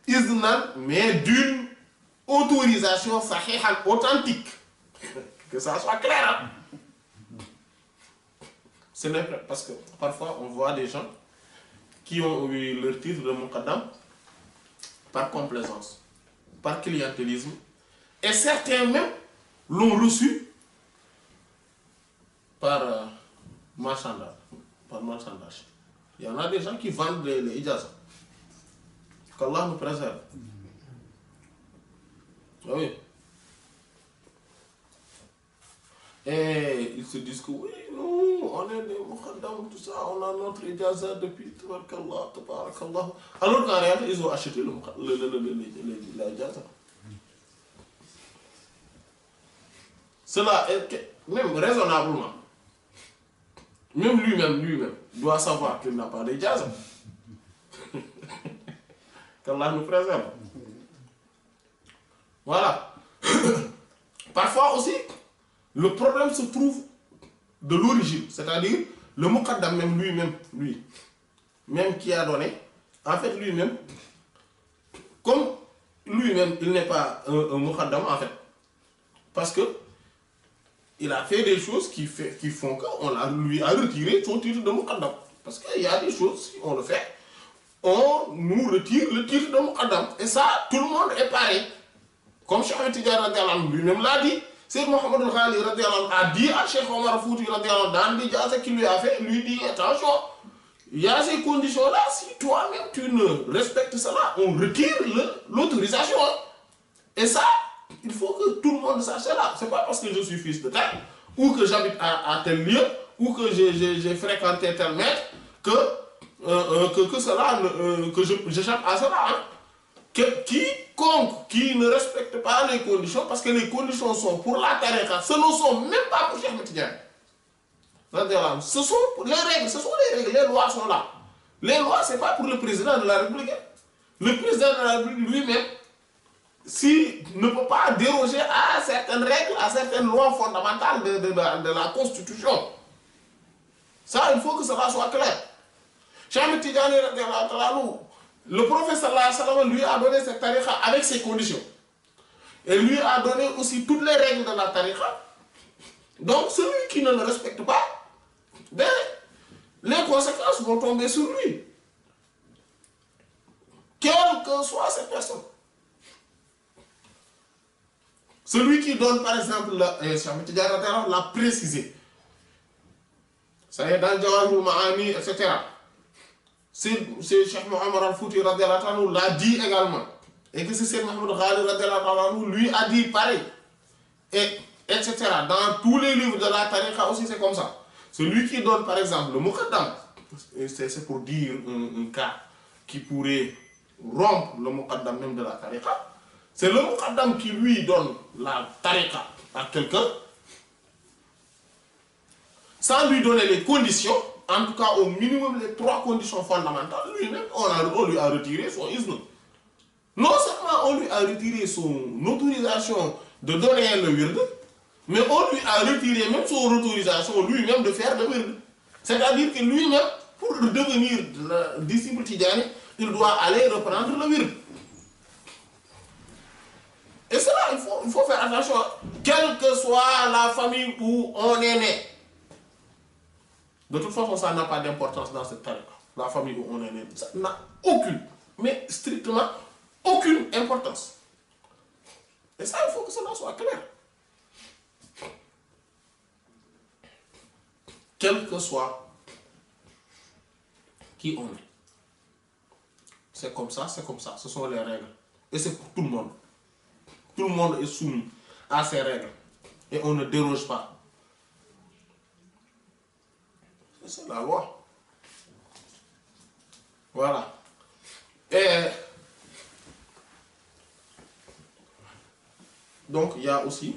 iznan, mais d'une autorisation sahihan authentique, que ça soit clair. Hein? Ce n'est pas parce que parfois on voit des gens qui ont eu leur titre de Muqaddam par complaisance, par clientélisme, et certains même l'ont reçu par marchandage. Il y en a des gens qui vendent les ijazas. Qu'Allah nous préserve. Oui. Et ils se disent que oui, nous, on est des Muqaddam, tout ça, on a notre ijaza depuis tabarakallah. Alors qu'en réalité, ils ont acheté la ijaza. Cela est même raisonnablement. Même lui-même doit savoir qu'il n'a pas d'ijaza. Qu'Allah nous préserve. Voilà. Parfois aussi, le problème se trouve de l'origine, c'est-à-dire le Muqaddam même lui-même qui a donné, en fait lui-même, comme lui-même il n'est pas un Muqaddam en fait, parce que il a fait des choses qui font qu'on lui a retiré son titre de Muqaddam, parce qu'il y a des choses, si on le fait, on nous retire le titre de Muqaddam, et ça tout le monde est pareil, comme Cheikh Ahmed Tidjani lui-même l'a dit. Cheikh Mohamed Al-Ghali a dit à Cheikh Omar Fouti dans l'Ijaza qu'il lui a fait, lui dit attention, il y a ces conditions-là, si toi-même tu ne respectes cela, on retire l'autorisation. Et ça, il faut que tout le monde sache cela. Ce n'est pas parce que je suis fils de tel, ou que j'habite à tel lieu, ou que j'ai fréquenté tel maître, que cela, que j'échappe à cela. Hein. Quiconque qui ne respecte pas les conditions, parce que les conditions sont pour la tariqa, ce ne sont même pas pour Cheikh Ahmed Tidjani. Ce sont les règles, les lois sont là. Les lois, ce n'est pas pour le président de la République. Le président de la République lui-même, s'il ne peut pas déroger à certaines règles, à certaines lois fondamentales de la Constitution. Ça, il faut que cela soit clair. Cheikh Ahmed Tidjani, le prophète sallallahu alayhi wa sallam lui a donné cette tariqa avec ses conditions. Et lui a donné aussi toutes les règles de la tariqa. Donc celui qui ne le respecte pas, ben, les conséquences vont tomber sur lui. Quelle que soit cette personne. Celui qui donne par exemple, Cheikh Ahmed Tidjani l'a précisé. Ça y est dans le Jawahirul Ma'ani, etc. C'est Cheikh Mohamed Al-Fouti l'a dit également. Et que c'est Cheikh Mohamed Ghali lui a dit pareil. Et etc. Dans tous les livres de la tariqa aussi, c'est comme ça. Celui qui donne par exemple le Muqaddam, c'est pour dire un cas qui pourrait rompre le Muqaddam même de la tariqa. C'est le muqaddam qui lui donne la tariqa à quelqu'un, sans lui donner les conditions, en tout cas au minimum les 3 conditions fondamentales, lui-même, on lui a retiré son izn. Non seulement on lui a retiré son autorisation de donner le wird, mais on lui a retiré même son autorisation lui-même de faire le wird. C'est-à-dire que lui-même, pour devenir disciple tidjani, il doit aller reprendre le wird. Et cela, il faut faire attention, quelle que soit la famille où on est né. De toute façon, ça n'a pas d'importance dans cette tariqa. La famille où on est né, ça n'a aucune, mais strictement aucune importance. Et ça, il faut que cela soit clair. Quel que soit qui on est. C'est comme ça, ce sont les règles. Et c'est pour tout le monde. Tout le monde est soumis à ces règles. Et on ne déroge pas. C'est la loi. Voilà. Et donc, il y a aussi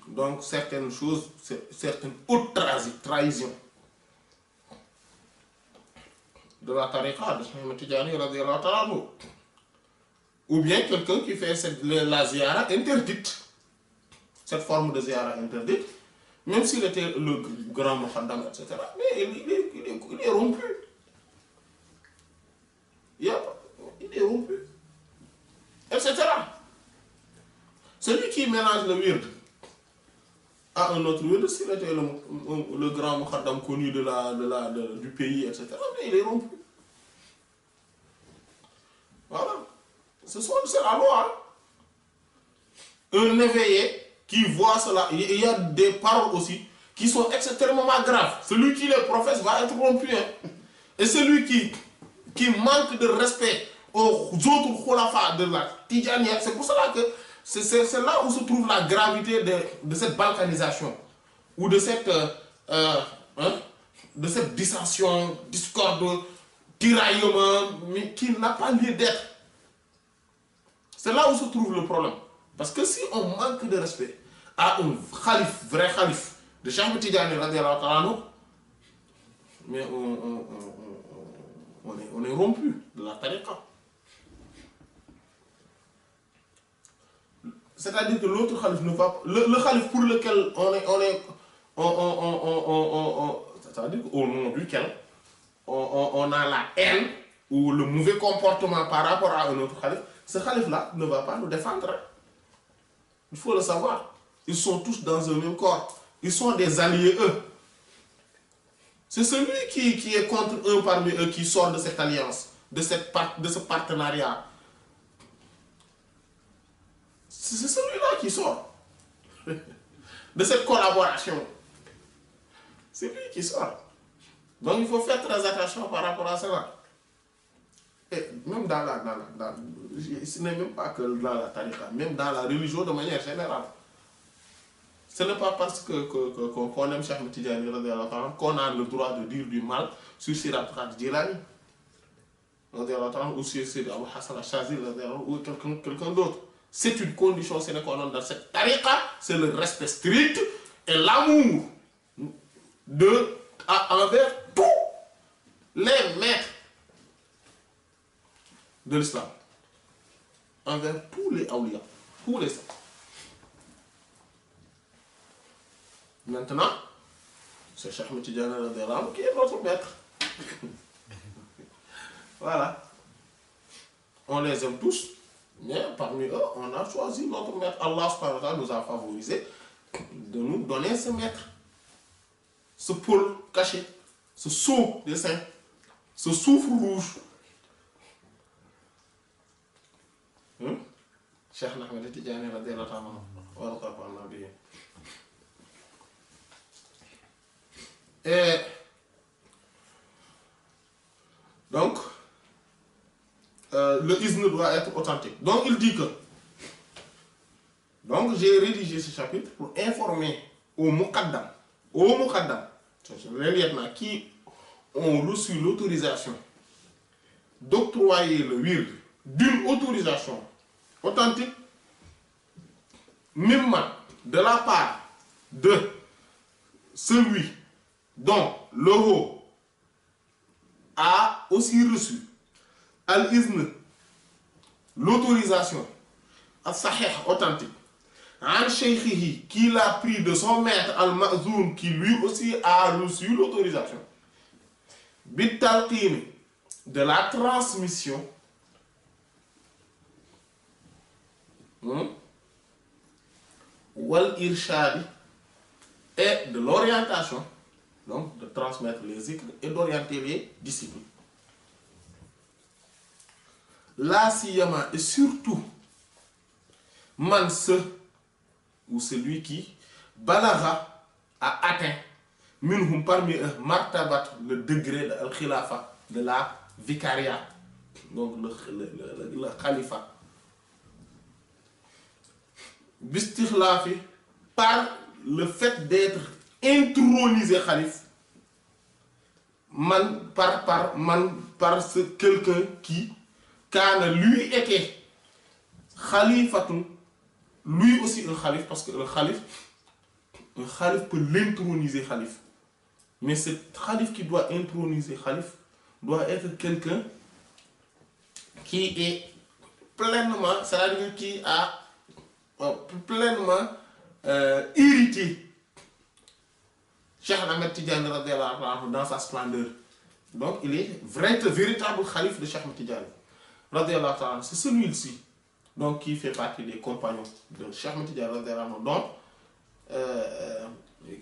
donc, certaines choses, certaines hautes trahisons de la tariqa de Cheikh Tidjani radiyallahu ta'ala anhu. Ou bien quelqu'un qui fait la ziyara interdite. Cette forme de ziyara interdite, même s'il était le grand muqaddam, etc. Mais il est rompu. Il est rompu. Etc. Celui qui mélange le wird à un autre wird, s'il était le grand muqaddam connu du pays, etc. Mais il est rompu. Voilà. C'est la loi. Un éveillé qui voit cela, il y a des paroles aussi qui sont extrêmement graves. Celui qui les professe va être rompu. Hein. Et celui qui manque de respect aux autres khulafa de la Tidjaniya, c'est pour cela que c'est là où se trouve la gravité de cette balkanisation, ou de cette dissension, discorde, tiraillement, mais qui n'a pas lieu d'être. C'est là où se trouve le problème. Parce que si on manque de respect à un khalif, vrai khalif, de Cheikh Tidjani radiyallahu ta'ala anhu, mais on est rompu de la tariqa. C'est-à-dire que l'autre khalif ne va pas. Le khalif pour lequel c'est-à-dire qu'au nom duquel on a la haine ou le mauvais comportement par rapport à un autre khalif, ce khalif-là ne va pas nous défendre. Il faut le savoir. Ils sont tous dans un même corps. Ils sont des alliés, eux. C'est celui qui est contre eux parmi eux qui sort de cette alliance, de ce partenariat. C'est celui-là qui sort de cette collaboration. C'est lui qui sort. Donc il faut faire très attention par rapport à cela. Et même ce n'est même pas que dans la tariqa, même dans la religion de manière générale. Ce n'est pas parce qu'on aime Cheikh Tidjani qu'on a le droit de dire du mal sur Sir Abdul Qadir Jilani ou sur Sir Abou Hassan al-Shazili ou quelqu'un d'autre. C'est une condition sine qua non dans cette tariqa, c'est le respect strict et l'amour envers tous les maîtres de l'islam, envers tous les awliya, tous les saints. Maintenant, c'est Cheikh Tidjani qui est notre maître. Voilà. On les aime tous, mais parmi eux, on a choisi notre maître. Allah subhanahu wa ta'ala nous a favorisé de nous donner ce maître, ce pôle caché, ce sceau des saints, ce soufre rouge. Cheikh Ahmed Tidjani radiyallahu ta'ala. Et donc, le izn doit être authentique. Donc, il dit que, donc j'ai rédigé ce chapitre pour informer aux muqaddam, les lieutenants qui ont reçu l'autorisation d'octroyer le wird d'une autorisation authentique mimman, de la part de celui dont le haut a aussi reçu al-izn, l'autorisation, al-sahih, authentique, an shaykhihi, qui l'a pris de son maître al-ma'zoun, qui lui aussi a reçu l'autorisation, bit talqin, de la transmission, wal irshadi, et de l'orientation, donc de transmettre les zikr et d'orienter les disciples. La siyama, et surtout man ou celui qui balagha a atteint minhum parmi eux martabat, le degré de al-khilafa, de la vicariat, donc le khalifa. Bistikhlafi, par le fait d'être intronisé khalife, par quelqu'un qui, quand lui était khalifatun, lui aussi un khalife, parce que un khalife peut l'introniser khalife. Mais ce khalife qui doit introniser khalife doit être quelqu'un qui est pleinement, c'est-à-dire qui a pleinement irrité Cheikh Ahmed Tidiane radiyallahu anhu dans sa splendeur. Donc il est véritable khalife de Cheikh Ahmed Tidiane radiyallahu anhu. C'est celui-ci donc qui fait partie des compagnons de Cheikh Ahmed Tidiane radiyallahu anhu, donc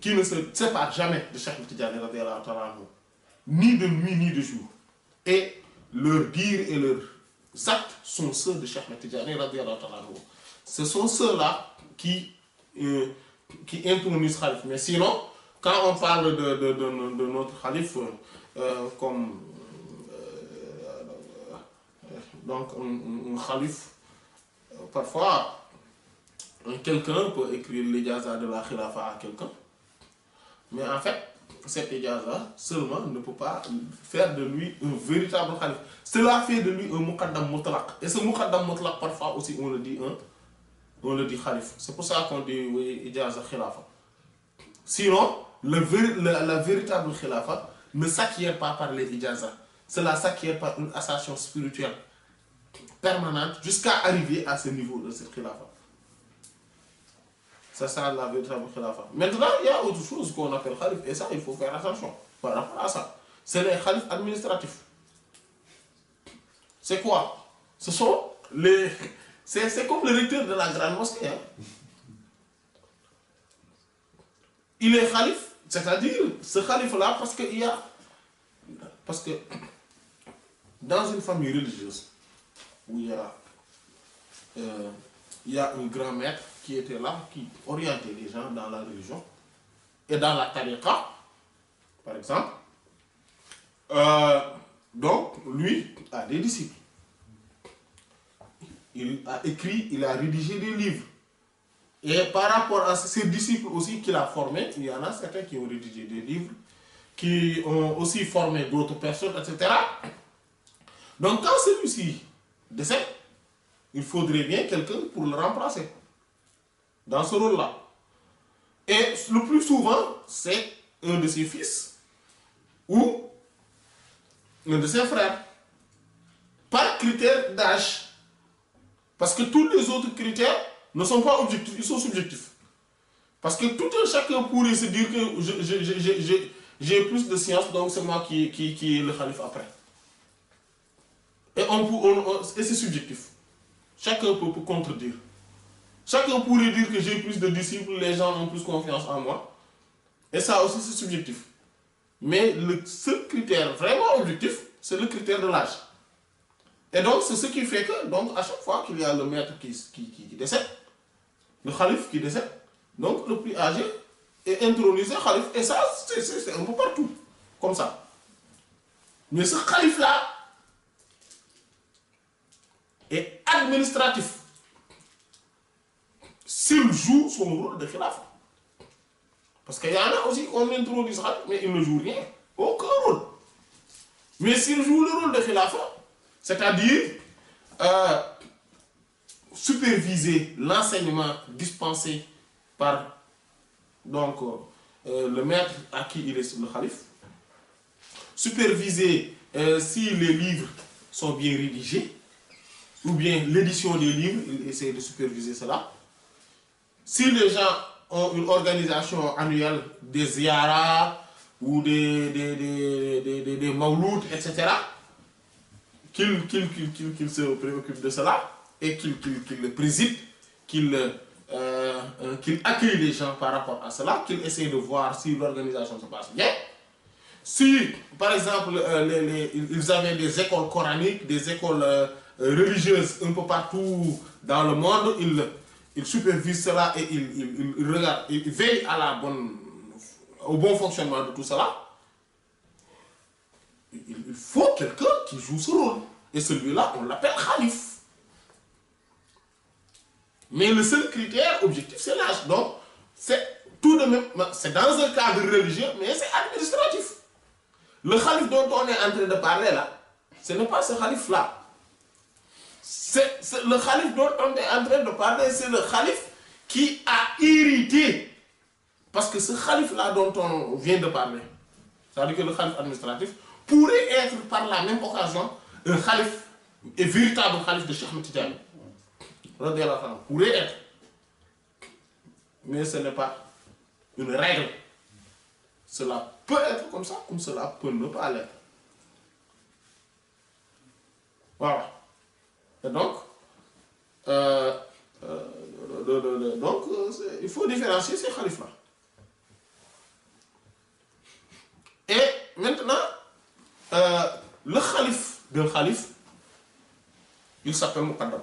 qui ne se sépare jamais de Cheikh Ahmed Tidiane radiyallahu anhu, ni de nuit ni de jour. Et leurs dires et leurs actes sont ceux de Cheikh Ahmed Tidiane radiyallahu anhu. Ce sont ceux-là qui intronisent khalife. Mais sinon, quand on parle de notre khalife comme donc un khalife, parfois quelqu'un peut écrire l'ijaza de la khilafa à quelqu'un, mais en fait cet ijaza seulement ne peut pas faire de lui un véritable khalife. Cela fait de lui un muqaddam mutlaq, et ce muqaddam mutlaq parfois aussi on le dit khalife. C'est pour ça qu'on dit oui, ijaza khilafa. Sinon la véritable khilafa ne s'acquiert pas par les ijazas. Cela s'acquiert par une ascension spirituelle permanente jusqu'à arriver à ce niveau de cette khilafa. C'est ça la véritable khilafa. Maintenant, il y a autre chose qu'on appelle khalif, et ça, il faut faire attention par rapport à ça. C'est les khalifs administratifs. C'est quoi? Ce sont les... C'est comme le recteur de la grande mosquée. Hein? Il est khalif, c'est-à-dire ce khalif-là, parce que dans une famille religieuse où il y a un grand maître qui était là, qui orientait les gens dans la religion et dans la tariqa, par exemple, donc lui a des disciples. Il a écrit, il a rédigé des livres. Et par rapport à ses disciples aussi qu'il a formés, il y en a certains qui ont rédigé des livres, qui ont aussi formé d'autres personnes, etc. Donc quand celui-ci décède, il faudrait bien quelqu'un pour le remplacer dans ce rôle-là. Et le plus souvent, c'est un de ses fils ou un de ses frères, par critère d'âge. Parce que tous les autres critères ne sont pas objectifs, ils sont subjectifs. Parce que tout un chacun pourrait se dire que j'ai plus de science, donc c'est moi qui est le calife après. Et, et c'est subjectif. Chacun peut contredire. Chacun pourrait dire que j'ai plus de disciples, les gens ont plus confiance en moi. Et ça aussi c'est subjectif. Mais le seul critère vraiment objectif, c'est le critère de l'âge. Et donc c'est ce qui fait que, donc, à chaque fois qu'il y a le maître qui décède, le calife qui décède, donc le plus âgé est intronisé calife. Et ça, c'est un peu partout, comme ça. Mais ce calife-là est administratif. S'il joue son rôle de khilaf. Parce qu'il y en a aussi qu'on introduit calife, mais il ne joue rien, aucun rôle. Mais s'il joue le rôle de khilaf, c'est-à-dire superviser l'enseignement dispensé par donc, le maître à qui il est le calife, superviser si les livres sont bien rédigés, ou bien l'édition des livres, il essaie de superviser cela. Si les gens ont une organisation annuelle des ziyaras ou des mawlouds, etc., qu'il se préoccupe de cela et qu'il le préside, qu'il accueille les gens par rapport à cela, qu'il essaie de voir si l'organisation se passe bien. Si, par exemple, ils avaient des écoles coraniques, des écoles religieuses un peu partout dans le monde, ils supervisent cela et ils regardent, ils veillent au bon fonctionnement de tout cela. Il faut quelqu'un qui joue ce rôle. Et celui-là, on l'appelle khalife. Mais le seul critère objectif, c'est l'âge. Donc, c'est tout de même, c'est dans un cadre religieux, mais c'est administratif. Le khalife dont on est en train de parler là, ce n'est pas ce khalife-là. Le khalife dont on est en train de parler, c'est le khalife qui a hérité. Parce que ce khalife-là dont on vient de parler, c'est-à-dire que le khalife administratif pourrait être par la même occasion un khalife, un véritable khalife de Cheikh Ahmed Tidiane. Pourrait être. Mais ce n'est pas une règle. Cela peut être comme ça, comme cela peut ne pas l'être. Voilà. Et donc, il faut différencier ces khalifs-là. Et maintenant, le khalif d'un khalif, il s'appelle Muqaddam.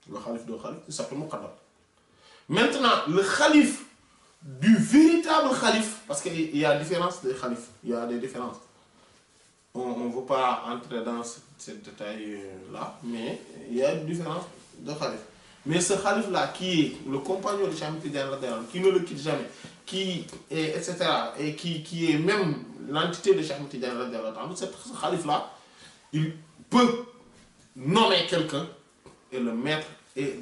Le khalif d'un khalif, il s'appelle Muqaddam. Maintenant, le khalif du véritable khalif, parce qu'il y a différence des khalifs, il y a des différences. On ne veut pas entrer dans ce détail-là, mais il y a une différence de khalif. Mais ce khalif-là, qui est le compagnon de Cheikh Ahmed Tidiane, qui ne le quitte jamais, qui est, etc., et qui est même l'entité de Cheikh Ahmed Tidiane, ce khalif-là, il peut nommer quelqu'un et le mettre, et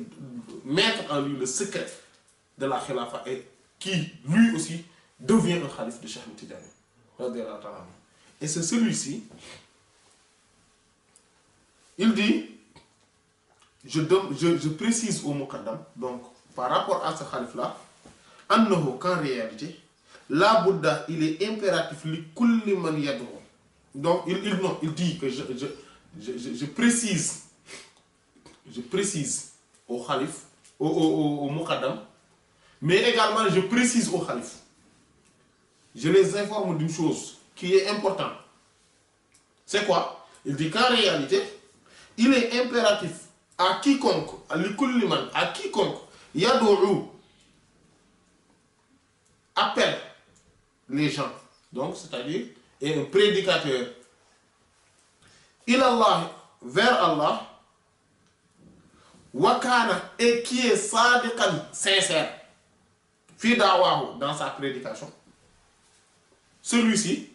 mettre en lui le secret de la khilafa, et qui, lui aussi, devient un khalif de Cheikh Ahmed Tidiane. Et c'est celui-ci, il dit, je précise au Muqaddam, donc par rapport à ce khalif-là, qu'en réalité, la Bouddha, il est impératif, li kulli man yad'u. Donc il dit que je précise au khalif, au Muqaddam, mais également je précise au khalif. Je les informe d'une chose qui est importante. C'est quoi? Il dit qu'en réalité, il est impératif à quiconque, à quiconque, yad'u, appelle les gens, donc c'est-à-dire est un prédicateur, ilallah, vers Allah, wakana, et qui est sadiqan, sincère, fi da'wahu, dans sa prédication. Celui-ci,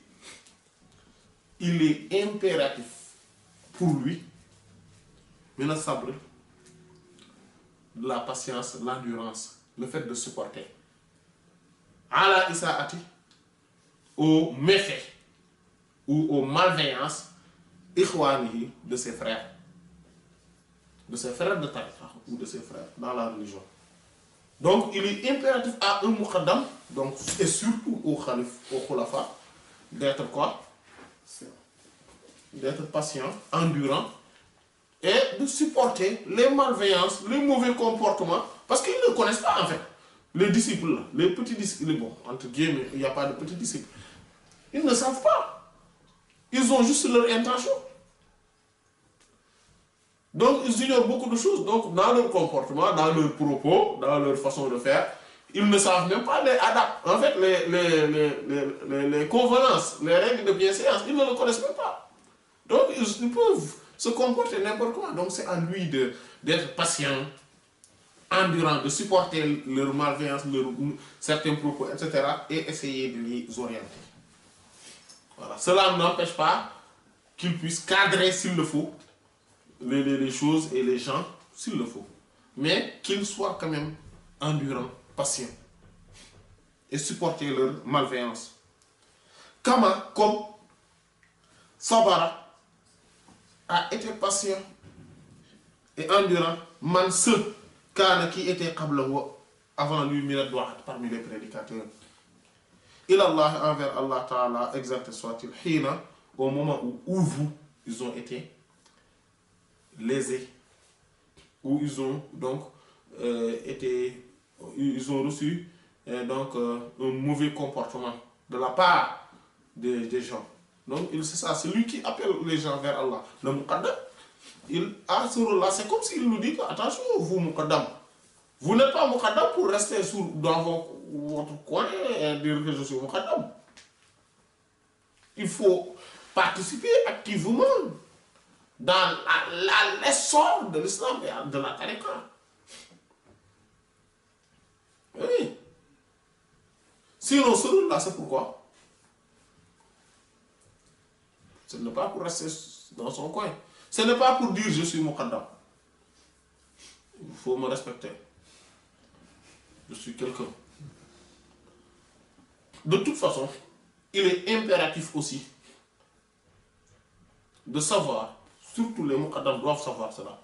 il est impératif pour lui, mais le sabre, la patience, l'endurance, le fait de supporter. Ala isaati, aux méfaits ou aux malveillances, ikhwanihi, de ses frères de tariqa ou de ses frères dans la religion. Donc il est impératif à un muqaddam, donc, et surtout au khalif, au khulafa, d'être quoi? D'être patient, endurant, et de supporter les malveillances, les mauvais comportements, parce qu'ils ne connaissent pas en fait. Les disciples, là, les petits disciples, bon, entre guillemets, il n'y a pas de petits disciples. Ils ne savent pas. Ils ont juste leur intention. Donc, ils ignorent beaucoup de choses. Donc, dans leur comportement, dans leurs propos, dans leur façon de faire, ils ne savent même pas les adapter. En fait, les convenances, les règles de bienséance, ils ne le connaissent même pas. Donc, ils peuvent se comporter n'importe comment. Donc, c'est à lui d'être patient, endurant, de supporter leur malveillance, certains propos, etc. et essayer de les orienter. Voilà. Cela n'empêche pas qu'ils puissent cadrer s'il le faut les choses et les gens s'il le faut. Mais qu'ils soient quand même endurants, patients et supporter leur malveillance. Kama, comme Sabara a été patient et endurant, man ceux qui étaient avant lui, parmi les prédicateurs. Il Allah envers Allah Ta'ala, exact soit-il, Hina, au moment où vous, ils ont été lésés, où ils ont donc ils ont reçu un mauvais comportement de la part des gens. Donc c'est ça, c'est lui qui appelle les gens vers Allah. Le Muqaddam, il a ce rôle-là, c'est comme s'il nous dit que, attention, vous Muqaddam, vous n'êtes pas Muqaddam pour rester dans votre coin et dire que je suis Muqaddam. Il faut participer activement dans l'essor de l'islam et de la tariqa. Oui. Sinon, ce rôle-là, c'est pourquoi? Ce n'est pas pour rester dans son coin. Ce n'est pas pour dire je suis Muqaddam. Il faut me respecter. Je suis quelqu'un. De toute façon, il est impératif aussi de savoir, surtout les Muqaddam doivent savoir cela,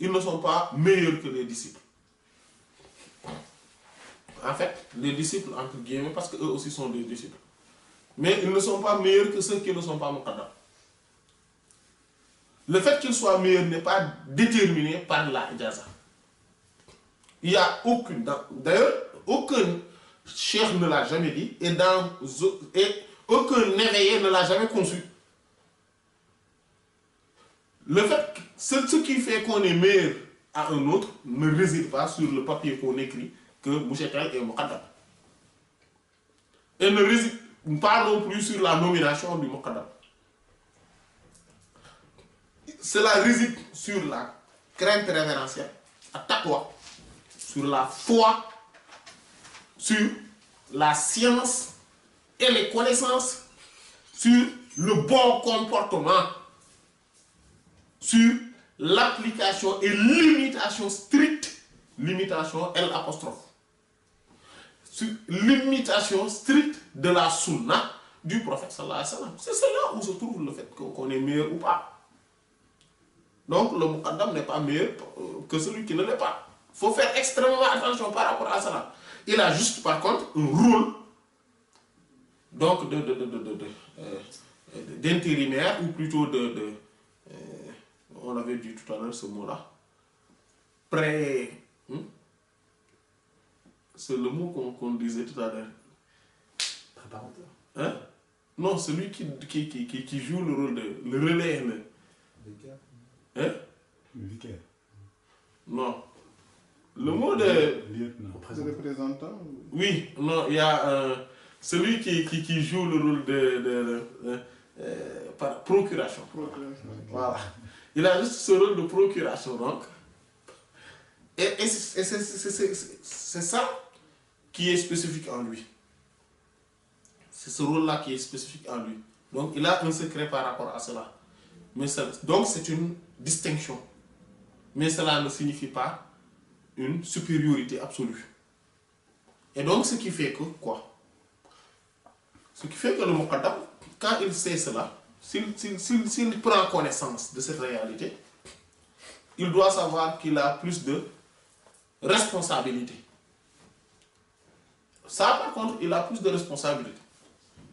ils ne sont pas meilleurs que les disciples. En fait, les disciples, entre guillemets, parce qu'eux aussi sont des disciples. Mais ils ne sont pas meilleurs que ceux qui ne sont pas Muqaddam. Le fait qu'ils soient meilleurs n'est pas déterminé par la ijaza. Il n'y a aucune, d'ailleurs, aucun cheikh ne l'a jamais dit, et aucun éveillé ne l'a jamais conçu. Le fait, ce qui fait qu'on est meilleur à un autre ne réside pas sur le papier qu'on écrit que Mouchetel est Muqaddam. Et ne réside pas non plus sur la nomination du Muqaddam. Cela réside sur la crainte révérentielle, à taqwa, sur la foi, sur la science et les connaissances, sur le bon comportement, sur l'application et l'imitation stricte, limitation L', sur l'imitation stricte de la sunna du prophète sallallahu alayhi wa sallam. C'est là où se trouve le fait qu'on est meilleur ou pas. Donc le Muqaddam n'est pas meilleur que celui qui ne l'est pas. Il faut faire extrêmement attention par rapport à cela. Il a juste par contre un rôle donc d'intérimaire ou plutôt on avait dit tout à l'heure ce mot-là. C'est le mot qu'on disait tout à l'heure.
Préparateur.
Hein? Non, celui qui joue le rôle le relais.
Vicaire.
Hein?
Vicaire.
Non. Le mot de...
Lieutenant.
Représentant.
Oui, non, il y a celui qui joue le rôle par procuration. Voilà. Il a juste ce rôle de procuration, donc. Et c'est ça qui est spécifique en lui. C'est ce rôle-là qui est spécifique en lui. Donc, il a un secret par rapport à cela. Donc, c'est une distinction. Mais cela ne signifie pas une supériorité absolue. Et donc, ce qui fait que quoi? Ce qui fait que le Muqaddam, quand il sait cela, s'il prend connaissance de cette réalité, il doit savoir qu'il a plus de responsabilité. Ça, par contre, il a plus de responsabilité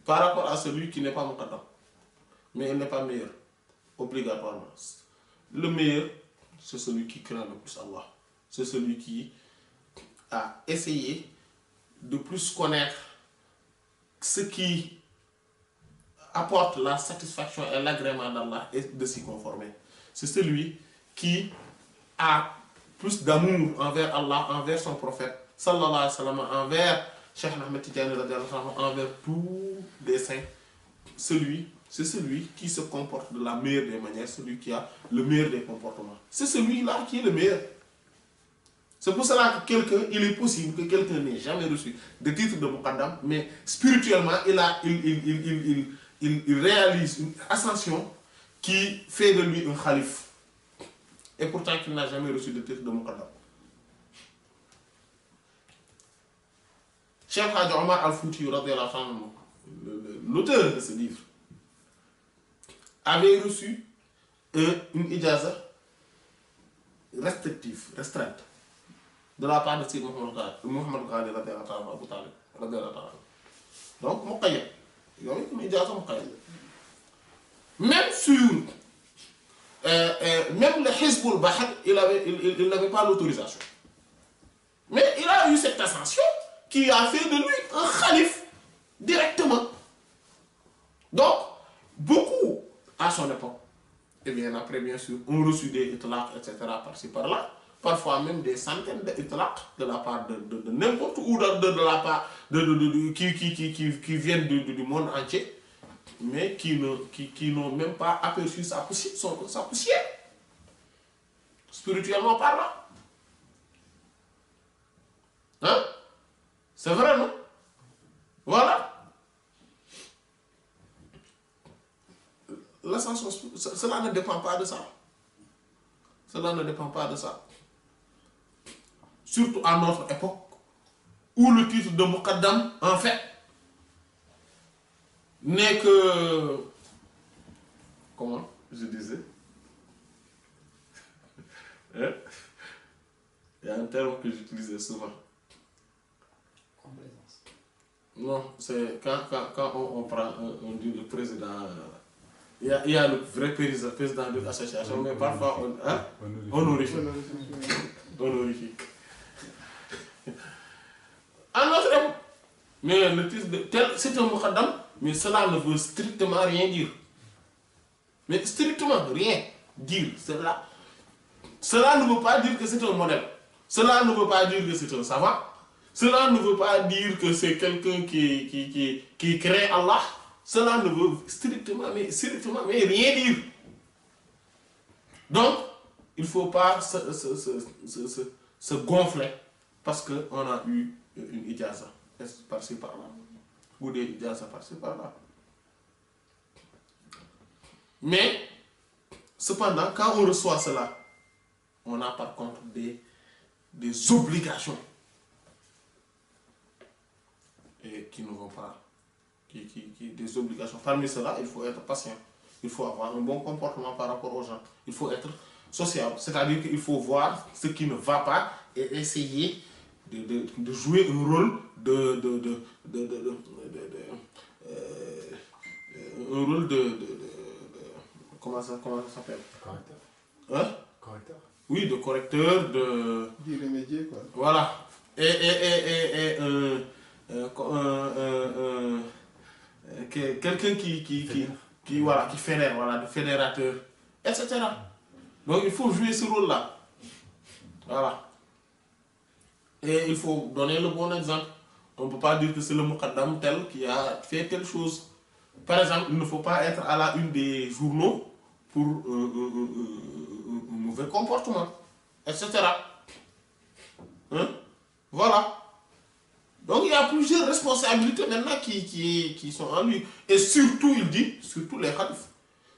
par rapport à celui qui n'est pas Muqaddam. Mais il n'est pas meilleur, obligatoirement. Le meilleur, c'est celui qui craint le plus Allah. C'est celui qui a essayé de plus connaître ce qui apporte la satisfaction et l'agrément d'Allah et de s'y conformer. C'est celui qui a plus d'amour envers Allah, envers son prophète, sallallahu alayhi wa sallam, envers Cheikh Ahmed Tidiane, envers tous les saints. C'est celui qui se comporte de la meilleure des manières, celui qui a le meilleur des comportements. C'est celui-là qui est le meilleur. C'est pour cela que il est possible que quelqu'un n'ait jamais reçu de titre de Muqaddam, mais spirituellement, il réalise une ascension qui fait de lui un khalife. et pourtant qu'il n'a jamais reçu de titre de Muqaddam. Cheikh Hadj Omar Al-Fouti, l'auteur de ce livre, avait reçu une ijaza restreinte de la part de Sidi Mohamed Ghali Abu Talib. Donc, muqayyad. Il y a une ijaza muqayyad. Même sur même le Hizbul Bahr, il n'avait pas l'autorisation. Mais il a eu cette ascension qui a fait de lui un khalife directement. Donc, beaucoup à son époque, et bien après, bien sûr, ont reçu des itlaq, etc., par-ci par-là, parfois même des centaines d'itlaq de la part de n'importe où, de la part qui viennent du monde entier, mais qui n'ont même pas aperçu sa poussière, spirituellement parlant. Hein? C'est vrai, non? Voilà. L'ascension, cela ne dépend pas de ça. Cela ne dépend pas de ça. Surtout à notre époque, où le titre de Muqaddam, en fait, n'est que... Comment je disais? Hein? Il y a un terme que j'utilisais souvent.
Complaisance.
Non, c'est quand on prend, on dit le président... Il y a le vrai président de l'association, mais parfois honorifique. Honorifique. En notre époque, mais le titre de tel, c'est un Muqaddam, mais cela ne veut strictement rien dire. Mais strictement rien dire. Cela ne veut pas dire que c'est un modèle. Cela ne veut pas dire que c'est un savant. Cela ne veut pas dire que c'est quelqu'un qui crée Allah. Cela ne veut strictement mais rien dire. Donc, il ne faut pas se gonfler parce qu'on a eu une ijaza par-ci par-là. Ou des ijazas par-ci par-là. Mais, cependant, quand on reçoit cela, on a par contre des obligations et qui ne vont pas. Des obligations. Parmi cela, il faut être patient. Il faut avoir un bon comportement par rapport aux gens. Il faut être sociable. C'est-à-dire qu'il faut voir ce qui ne va pas et essayer de jouer un rôle un rôle comment ça s'appelle?
Correcteur.
Hein?
Correcteur.
Oui, de correcteur,
D'y remédier, quoi.
Voilà. Quelqu'un qui fédère, voilà, de fédérateur, etc. Donc il faut jouer ce rôle-là. Voilà. Et il faut donner le bon exemple. On ne peut pas dire que c'est le Muqaddam tel qui a fait telle chose. Par exemple, il ne faut pas être à la une des journaux pour un mauvais comportement, etc. Hein? Voilà. Donc il y a plusieurs responsabilités maintenant qui sont en lui. Et surtout, il dit, surtout les khalifs,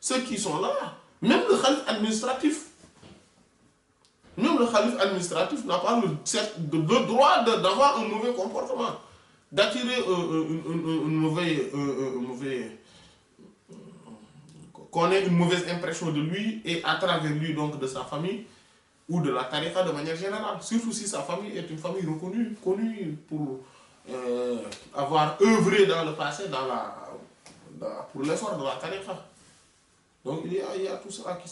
ceux qui sont là, même le khalif administratif. Même le khalif administratif n'a pas le droit d'avoir un mauvais comportement, d'attirer qu'on ait une mauvaise impression de lui et à travers lui, donc de sa famille ou de la tariqa de manière générale. Surtout si sa famille est une famille reconnue, connue pour avoir œuvré dans le passé pour l'effort de la tariqa. Donc il y a tout cela qui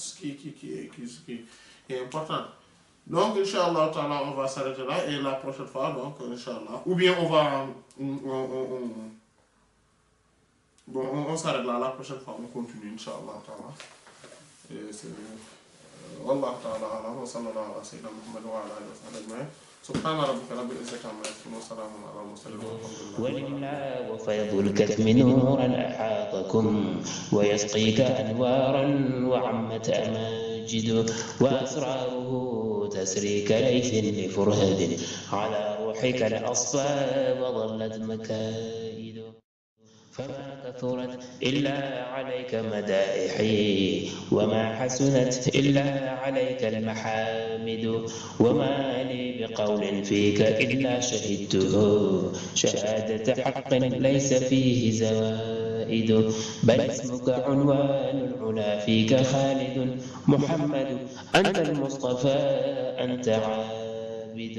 est important. Donc, Inch'Allah, on va s'arrêter là et la prochaine fois, donc, Inch'Allah. Ou bien on va. On s'arrête là, la prochaine fois, on continue, Inch'Allah. Et c'est. Wallah ta'ala, wa sallallahu ala sayyidina Muhammad wa ala alihi wa sahbihi. سبحان ربك رب العزة عما يصفون وسلام على المرسلين
ولله وفيض الكتم نورا أحاطكم ويسقيك أنوارا وعمت أماجد وأسراره تسري كليث لفرهد على روحك الأصفى وظلت مكائد فما كثرت إلا عليك مدائحي وما حسنت إلا عليك المحامد وما لي بقول فيك إلا شهدته شهادة حق ليس فيه زوائد بل اسمك عنوان العلا فيك خالد محمد أنت المصطفى أنت عابد